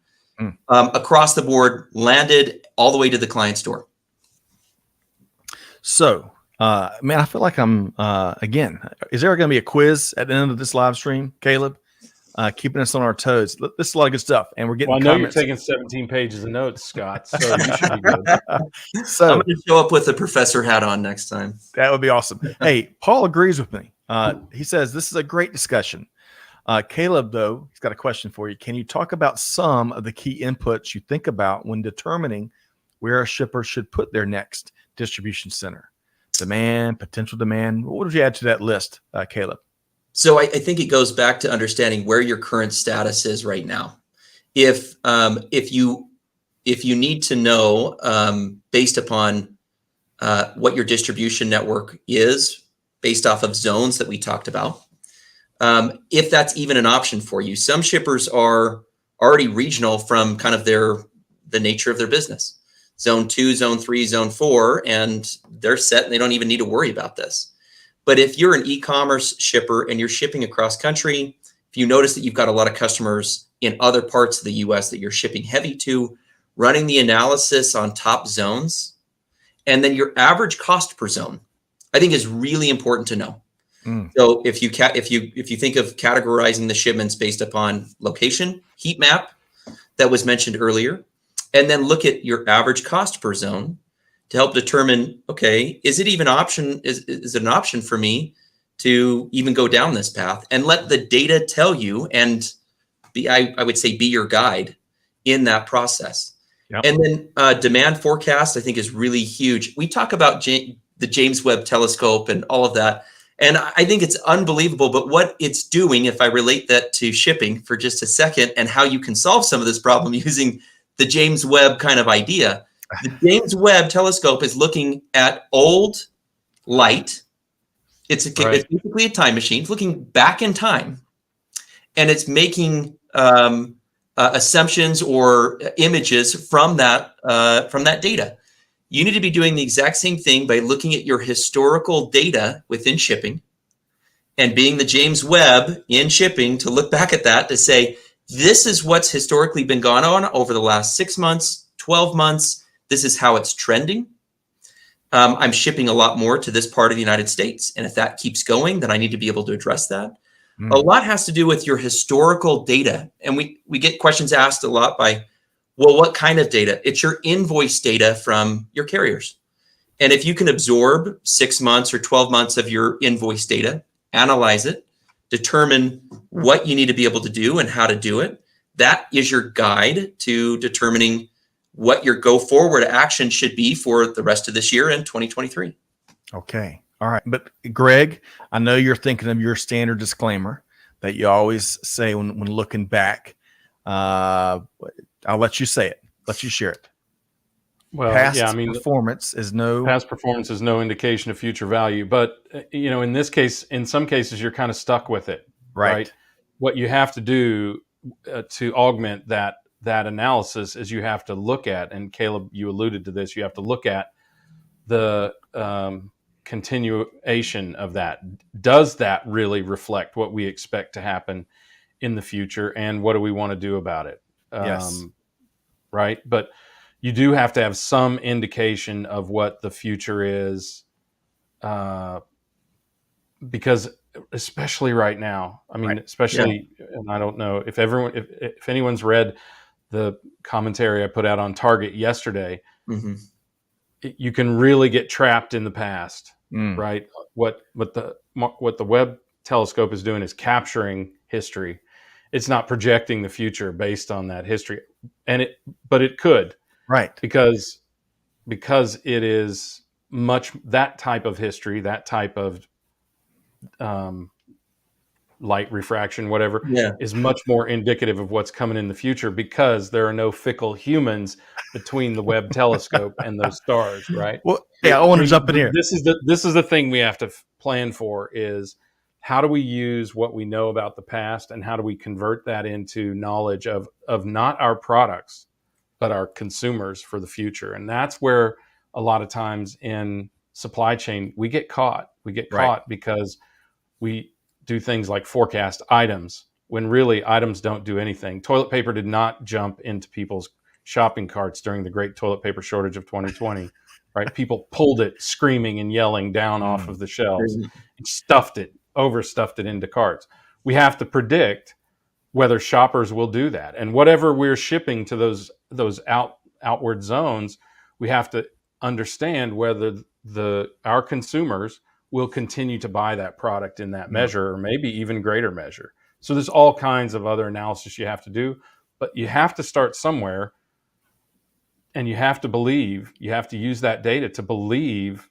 across the board, landed all the way to the client's door. So, man, I feel like I'm, again, is there going to be a quiz at the end of this live stream, Caleb? Keeping us on our toes. This is a lot of good stuff, and we're getting. Well, I know you're taking 17 pages of notes, Scott, so you should be good. So I'm going to show up with a professor hat on next time. That would be awesome. Hey, Paul agrees with me. He says this is a great discussion. Caleb, though, he's got a question for you. Can you talk about some of the key inputs you think about when determining where a shipper should put their next distribution center? Demand, potential demand. What would you add to that list, Caleb? So I think it goes back to understanding where your current status is right now. If you need to know, based upon what your distribution network is, based off of zones that we talked about, if that's even an option for you. Some shippers are already regional from kind of the nature of their business. Zone 2, Zone 3, Zone 4, and they're set and they don't even need to worry about this. But if you're an e-commerce shipper and you're shipping across country, if you notice that you've got a lot of customers in other parts of the US that you're shipping heavy to, running the analysis on top zones, and then your average cost per zone, I think is really important to know. So if you think of categorizing the shipments based upon location, heat map that was mentioned earlier, and then look at your average cost per zone to help determine, okay, is it even is it an option for me to even go down this path, and let the data tell you and I would say be your guide in that process. Yep. And then demand forecast, I think, is really huge. We talk about the James Webb Telescope and all of that, and I think it's unbelievable. But what it's doing, if I relate that to shipping for just a second, and how you can solve some of this problem using the James Webb kind of idea. The James Webb Telescope is looking at old light. It's basically a time machine. It's looking back in time, and it's making assumptions or images from that data. You need to be doing the exact same thing by looking at your historical data within shipping, and being the James Webb in shipping to look back at that to say, this is what's historically been gone on over the last 6 months, 12 months. This is how it's trending. I'm shipping a lot more to this part of the United States. And if that keeps going, then I need to be able to address that. A lot has to do with your historical data. And we get questions asked a lot by, well, what kind of data? It's your invoice data from your carriers. And if you can absorb 6 months or 12 months of your invoice data, analyze it, determine what you need to be able to do and how to do it, that is your guide to determining what your go forward action should be for the rest of this year and 2023. Okay. All right. But Greg, I know you're thinking of your standard disclaimer, that you always say when looking back? I'll let you say it. Let you share it. Well, Past yeah, I mean, performance is no. past performance is no indication of future value. But in this case, in some cases, you're kind of stuck with it, right? Right. What you have to do to augment that analysis is you have to look at, and Caleb, you alluded to this, you have to look at the continuation of that. Does that really reflect what we expect to happen in the future, and what do we want to do about it? Yes. Right, but you do have to have some indication of what the future is, because especially right now, I mean, Right. especially, and I don't know if anyone's read the commentary I put out on Target yesterday, Mm-hmm. you can really get trapped in the past, Mm. right? What the Webb telescope is doing is capturing history. It's not projecting the future based on that history, but it could, Right. because it is much that type of history, that type of light refraction, whatever, Yeah. is much more indicative of what's coming in the future, because there are no fickle humans between the Webb telescope and those stars, right? Well, yeah, I want to jump in here. This is the thing we have to plan for, is how do we use what we know about the past, and how do we convert that into knowledge of not our products, but our consumers for the future. And that's where a lot of times in supply chain we get caught. We get caught because we do things like forecast items when really items don't do anything. Toilet paper did not jump into people's shopping carts during the great toilet paper shortage of 2020, right? People pulled it screaming and yelling down off of the shelves and overstuffed it into carts. We have to predict whether shoppers will do that. And whatever we're shipping to those outward zones, we have to understand whether our consumers will continue to buy that product in that measure, or maybe even greater measure. So there's all kinds of other analysis you have to do, but you have to start somewhere, and you have to use that data to believe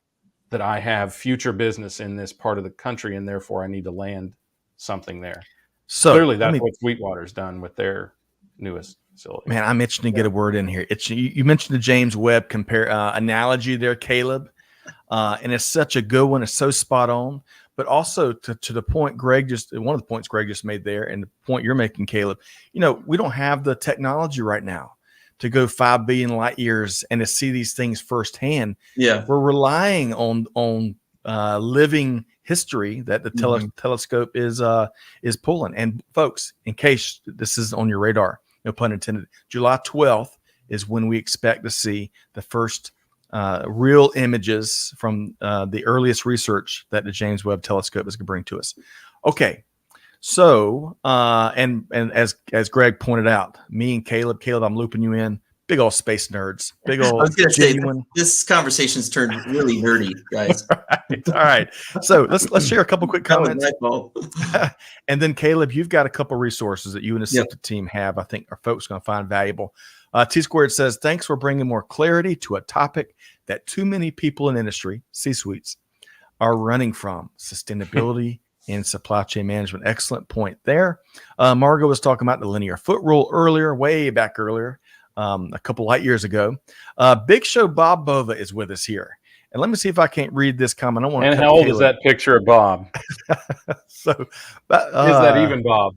that I have future business in this part of the country, and therefore I need to land something there. So clearly that's what Sweetwater's done with their newest facility. Man, I'm itching to get a word in here. You mentioned the James Webb analogy there, Caleb. And it's such a good one. It's so spot on. But also to the point one of the points Greg just made there, and the point you're making, Caleb, we don't have the technology right now to go 5 billion light years and to see these things firsthand. Yeah. We're relying on living history that the telescope is pulling. And folks, in case this is on your radar, no pun intended, July 12th is when we expect to see the first real images from the earliest research that the James Webb telescope is going to bring to us. Okay. So, and as Greg pointed out, me and Caleb, I'm looping you in, big old space nerds, big old. I was going to say, genuine. this conversation's turned really nerdy, guys. All right. So let's share a couple quick comments. And then Caleb, you've got a couple resources that you and the Sifted team have, I think our folks are going to find valuable. T Squared says, thanks for bringing more clarity to a topic that too many people in industry, C-suites, are running from: sustainability and supply chain management. Excellent point there. Margo was talking about the linear foot rule earlier, way back earlier, a couple light years ago. Big Show Bob Bova is with us here. And let me see if I can't read this comment. I want to. And how old is that picture of Bob? So, is that even Bob?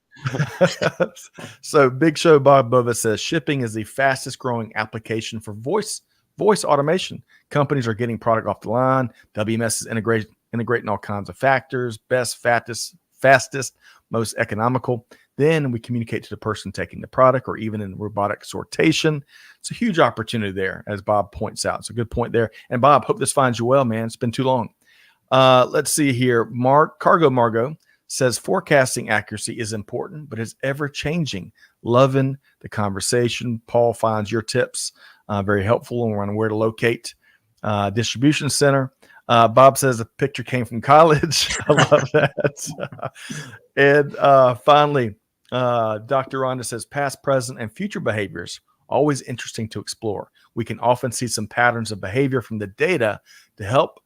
So Big Show Bob Bova says shipping is the fastest growing application for voice automation. Companies are getting product off the line. WMS is integrating all kinds of factors: best, fastest, most economical. Then we communicate to the person taking the product, or even in robotic sortation. It's a huge opportunity there, as Bob points out. It's a good point there. And Bob, hope this finds you well, man. It's been too long. Let's see here. Margo says forecasting accuracy is important, but it's ever changing. Loving the conversation. Paul finds your tips very helpful on where to locate distribution center. Bob says the picture came from college. I love that. And finally, Dr. Rhonda says past, present, and future behaviors always interesting to explore. We can often see some patterns of behavior from the data to help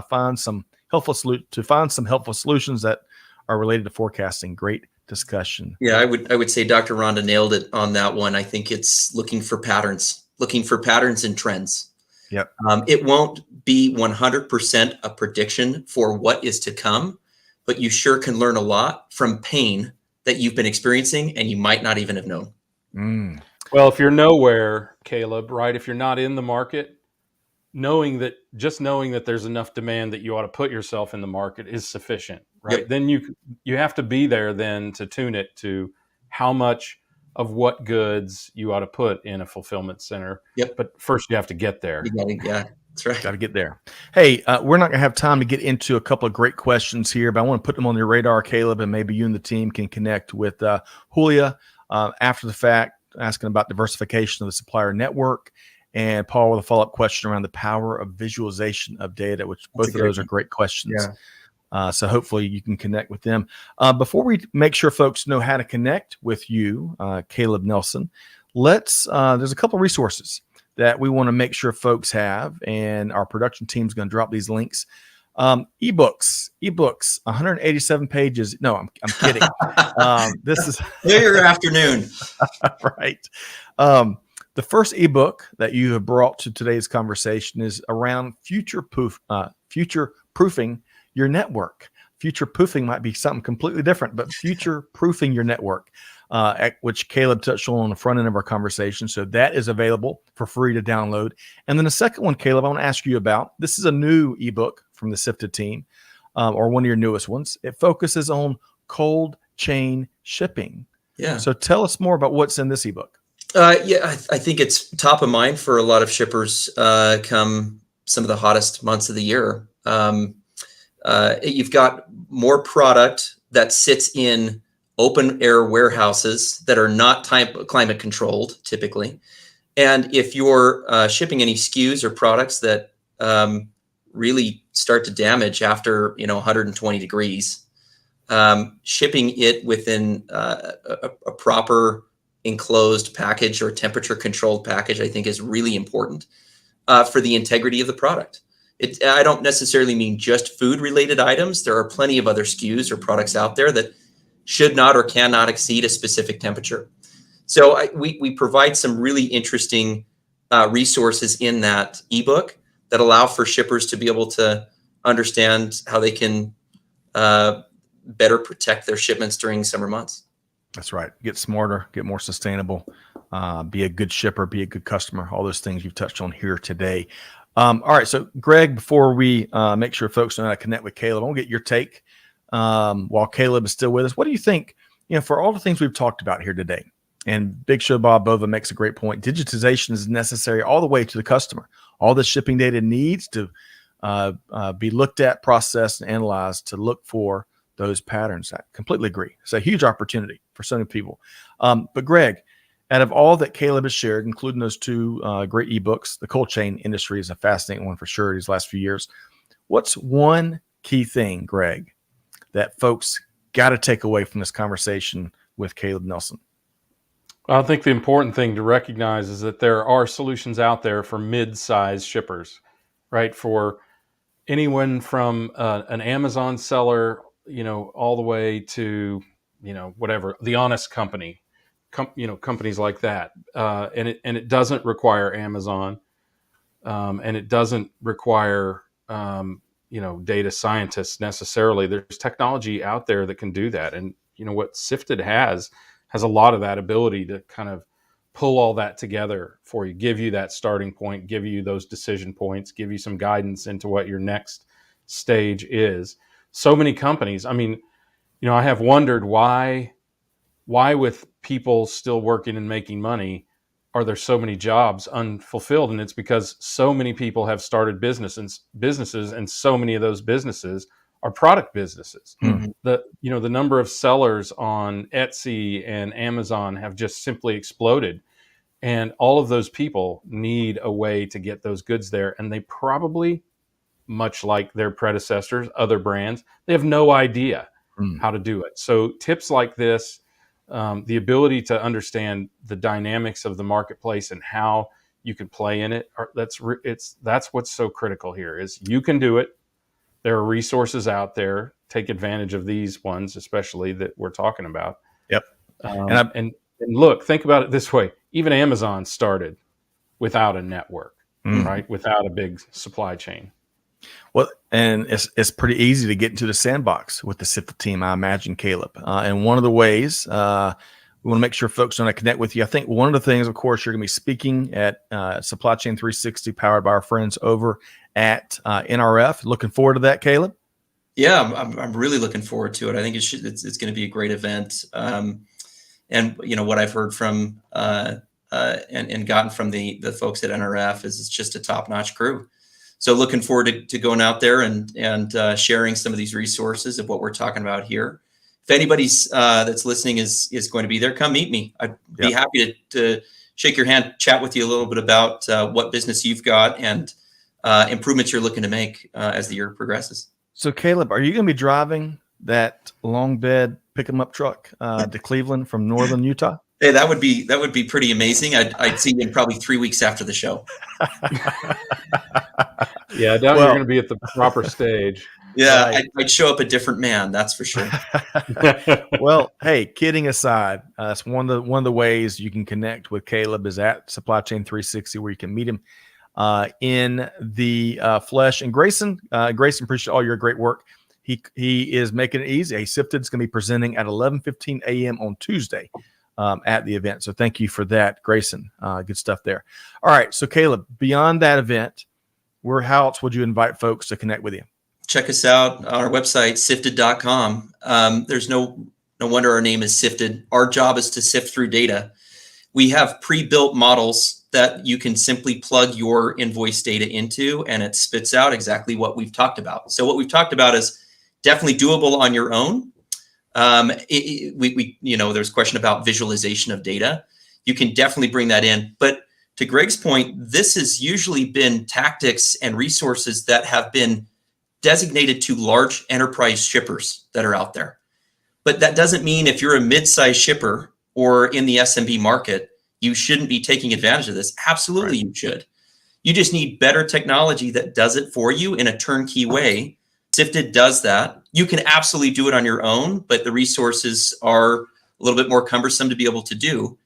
find some helpful solutions that are related to forecasting. Great discussion. Yeah, I would say Dr. Rhonda nailed it on that one. I think it's looking for patterns and trends. Yep. It won't be 100% a prediction for what is to come, but you sure can learn a lot from pain that you've been experiencing and you might not even have known. Mm. Well, if you're nowhere, Caleb, right? If you're not in the market, knowing that there's enough demand that you ought to put yourself in the market is sufficient, right? Yep. Then you have to be there then to tune it to how much of what goods you ought to put in a fulfillment center. Yep. But first you have to get there. Yeah, that's right. Got to get there. Hey, we're not going to have time to get into a couple of great questions here, but I want to put them on your radar, Caleb, and maybe you and the team can connect with Julia after the fact, asking about diversification of the supplier network, and Paul with a follow-up question around the power of visualization of data, which both of those are great questions. Yeah. So hopefully you can connect with them. Before we make sure folks know how to connect with you, Caleb Nelson, there's a couple of resources that we want to make sure folks have, and our production team is going to drop these links. Ebooks, 187 pages. No, I'm kidding. This is your afternoon. Right. The first ebook that you have brought to today's conversation is around future proofing your network. Future proofing might be something completely different, but future proofing your network, which Caleb touched on the front end of our conversation. So that is available for free to download. And then the second one, Caleb, I want to ask you about. This is a new ebook from the Sifted team, or one of your newest ones. It focuses on cold chain shipping. Yeah. So tell us more about what's in this ebook. I think it's top of mind for a lot of shippers come some of the hottest months of the year. You've got more product that sits in open air warehouses that are not climate controlled typically. And if you're shipping any SKUs or products that really start to damage after 120 degrees, shipping it within a proper enclosed package or temperature controlled package, I think is really important for the integrity of the product. I don't necessarily mean just food related items. There are plenty of other SKUs or products out there that should not or cannot exceed a specific temperature. So we provide some really interesting resources in that ebook that allow for shippers to be able to understand how they can better protect their shipments during summer months. That's right. Get smarter, get more sustainable, be a good shipper, be a good customer, all those things you've touched on here today. All right. So Greg, before we make sure folks know how to connect with Caleb, I want to get your take while Caleb is still with us. What do you think, for all the things we've talked about here today? And Big Show Bob Bova makes a great point. Digitization is necessary all the way to the customer. All the shipping data needs to be looked at, processed, and analyzed to look for those patterns. I completely agree. It's a huge opportunity for so many people. But Greg, out of all that Caleb has shared, including those two great ebooks, the cold chain industry is a fascinating one for sure these last few years. What's one key thing, Greg, that folks got to take away from this conversation with Caleb Nelson? I think the important thing to recognize is that there are solutions out there for mid-sized shippers, right? For anyone from an Amazon seller, all the way to, whatever, the Honest Company, companies like that. And it doesn't require Amazon, and it doesn't require, data scientists necessarily. There's technology out there that can do that. And, what Sifted has a lot of that ability to kind of pull all that together for you, give you that starting point, give you those decision points, give you some guidance into what your next stage is. So many companies, I have wondered why with people still working and making money, are there so many jobs unfulfilled? And it's because so many people have started businesses, and so many of those businesses are product businesses. Mm-hmm. The number of sellers on Etsy and Amazon have just simply exploded. And all of those people need a way to get those goods there. And they probably, much like their predecessors, other brands, they have no idea how to do it. So tips like this, the ability to understand the dynamics of the marketplace and how you can play in it, that's what's so critical here is you can do it. There are resources out there. Take advantage of these ones, especially that we're talking about. Yep. And look, think about it this way. Even Amazon started without a network, right? Without a big supply chain. Well, and it's pretty easy to get into the sandbox with the Sifted team, I imagine, Caleb. And one of the ways we want to make sure folks want to connect with you. I think one of the things, of course, you're going to be speaking at Supply Chain 360, powered by our friends over at NRF. Looking forward to that, Caleb. Yeah, I'm really looking forward to it. I think it's going to be a great event. And what I've heard from and gotten from the folks at NRF is it's just a top-notch crew. So looking forward to going out there and sharing some of these resources of what we're talking about here. If anybody's that's listening is going to be there, come meet me. I'd be happy to shake your hand, chat with you a little bit about what business you've got and improvements you're looking to make as the year progresses. So Caleb, are you going to be driving that long bed pick 'em up truck to Cleveland from northern Utah? Hey, that would be pretty amazing. I'd see you in probably 3 weeks after the show. Yeah, I doubt you're going to be at the proper stage. Yeah, right. I'd show up a different man, that's for sure. Well, hey, kidding aside, that's one of the ways you can connect with Caleb is at Supply Chain 360, where you can meet him in the flesh. And Grayson, appreciate all your great work. He is making it easy. Sifted is going to be presenting at 11:15 a.m. on Tuesday at the event. So thank you for that, Grayson. Good stuff there. All right, so Caleb, beyond that event, how else would you invite folks to connect with you? Check us out on our website, sifted.com. There's no wonder our name is Sifted. Our job is to sift through data. We have pre-built models that you can simply plug your invoice data into, and it spits out exactly what we've talked about. So what we've talked about is definitely doable on your own. There's a question about visualization of data. You can definitely bring that in. But to Greg's point, this has usually been tactics and resources that have been designated to large enterprise shippers that are out there. But that doesn't mean if you're a mid-sized shipper or in the SMB market, you shouldn't be taking advantage of this. Absolutely, right. You should. You just need better technology that does it for you in a turnkey way. Sifted does that. You can absolutely do it on your own, but the resources are a little bit more cumbersome to be able to do.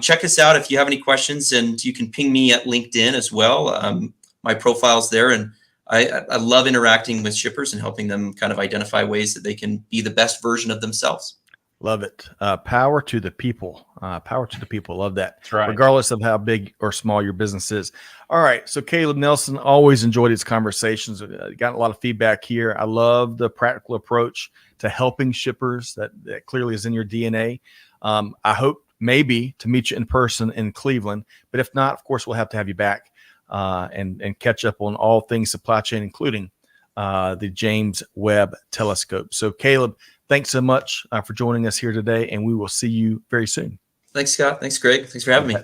Check us out if you have any questions, and you can ping me at LinkedIn as well. My profile's there, and I love interacting with shippers and helping them kind of identify ways that they can be the best version of themselves. Love it. Power to the people. Power to the people. Love that. That's right. Regardless of how big or small your business is. All right. So Caleb Nelson, always enjoyed these conversations. Got a lot of feedback here. I love the practical approach to helping shippers that clearly is in your DNA. I hope maybe to meet you in person in Cleveland, but if not, of course, we'll have to have you back and catch up on all things supply chain, including the James Webb Telescope. So Caleb, thanks so much for joining us here today, and we will see you very soon. Thanks, Scott. Thanks, Greg. Thanks for having me.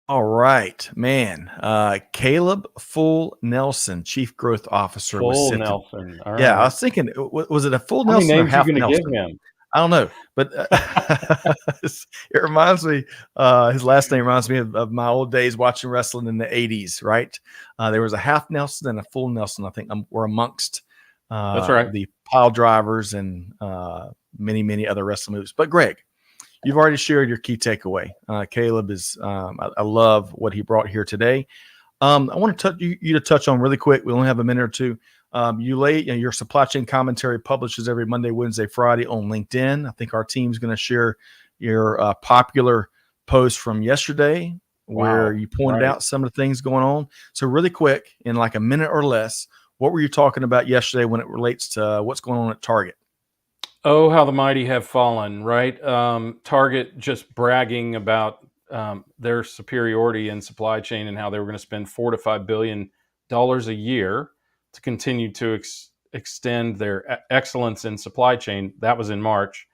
All right, man. Caleb Full Nelson, Chief Growth Officer. Full Nelson. All right. Yeah, I was thinking, was it a full How Nelson many or names half are you going to Nelson? give him? I don't know, but it reminds me, his last name reminds me of my old days watching wrestling in the 80s, right? There was a half Nelson and a full Nelson. I think we're amongst That's right. the pile drivers and many, many other wrestling moves. But Greg, you've already shared your key takeaway. Caleb is, I love what he brought here today. I want to you to touch on really quick. We only have a minute or two. Your supply chain commentary publishes every Monday, Wednesday, Friday on LinkedIn. I think our team's going to share your popular post from yesterday where you pointed out some of the things going on. So really quick, in like a minute or less, what were you talking about yesterday when it relates to what's going on at Target? Oh, how the mighty have fallen, right? Target just bragging about their superiority in supply chain and how they were going to spend $4 to $5 billion a year to continue to extend their excellence in supply chain. That was in March.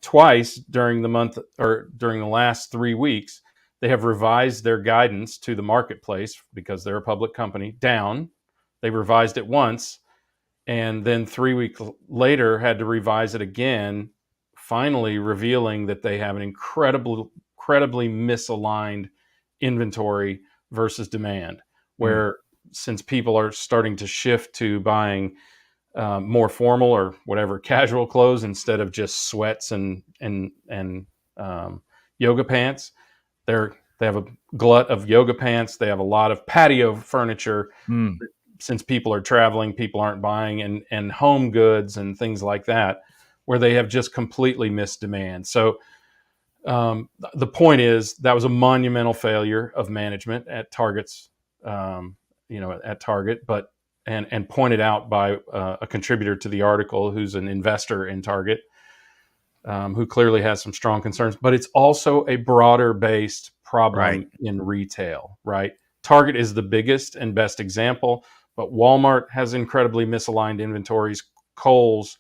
Twice during the month or during the last 3 weeks, they have revised their guidance to the marketplace because they're a public company down. They revised it once, and then 3 weeks later had to revise it again, finally revealing that they have an incredibly misaligned inventory versus demand. where since people are starting to shift to buying more formal or whatever casual clothes instead of just sweats and yoga pants, they have a glut of yoga pants. They have a lot of patio furniture. Since people are traveling, people aren't buying, and home goods and things like that, where they have just completely missed demand. So the point is that was a monumental failure of management at Target's, at Target, but and pointed out by a contributor to the article who's an investor in Target, who clearly has some strong concerns. But it's also a broader based problem in retail, right? Target is the biggest and best example, but Walmart has incredibly misaligned inventories. Kohl's,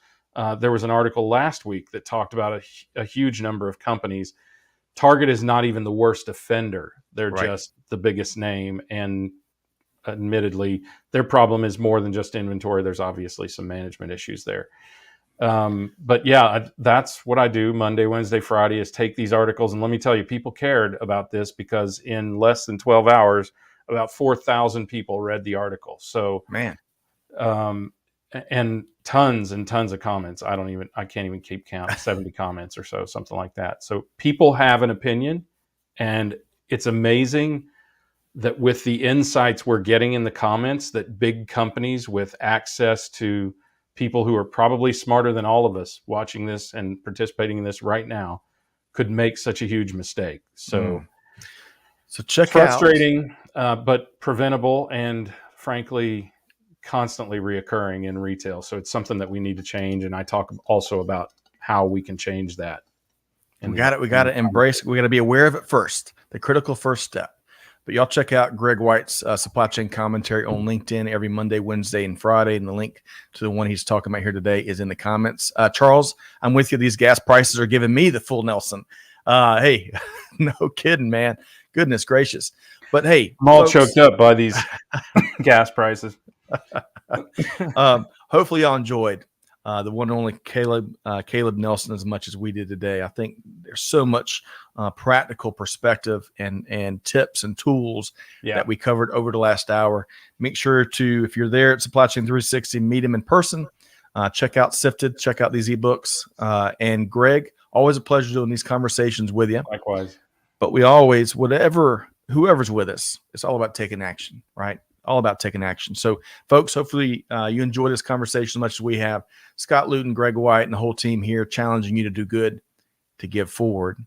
there was an article last week that talked about a huge number of companies. Target is not even the worst offender. They're just the biggest name. And admittedly, their problem is more than just inventory. There's obviously some management issues there. But yeah, that's what I do Monday, Wednesday, Friday, is take these articles. And let me tell you, people cared about this because in less than 12 hours, about 4,000 people read the article. So, man, and tons and tons of comments. I can't even keep count, 70 comments or so, something like that. So people have an opinion, and it's amazing that with the insights we're getting in the comments, that big companies with access to people who are probably smarter than all of us watching this and participating in this right now could make such a huge mistake. So check frustrating, but preventable, and frankly, constantly reoccurring in retail. So it's something that we need to change. And I talk also about how we can change that. We got to embrace it. We got to be aware of it first, the critical first step. But y'all check out Greg White's supply chain commentary on LinkedIn every Monday, Wednesday, and Friday. And the link to the one he's talking about here today is in the comments. Charles, I'm with you. These gas prices are giving me the full Nelson. Hey, no kidding, man. Goodness gracious. But hey, I'm all choked up by these gas prices. Hopefully y'all enjoyed the one and only Caleb Nelson as much as we did today. I think there's so much practical perspective and tips and tools that we covered over the last hour. Make sure to, if you're there at Supply Chain 360, meet him in person. Check out Sifted, check out these ebooks. And Greg, always a pleasure doing these conversations with you. Likewise. But we always, whoever's with us, it's all about taking action, right? All about taking action. So, folks, hopefully you enjoyed this conversation as much as we have. Scott Luton, Greg White, and the whole team here challenging you to do good, to give forward,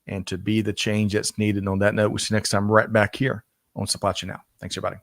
and to be the change that's needed. And on that note, we'll see you next time right back here on Supply Chain Now. Thanks, everybody.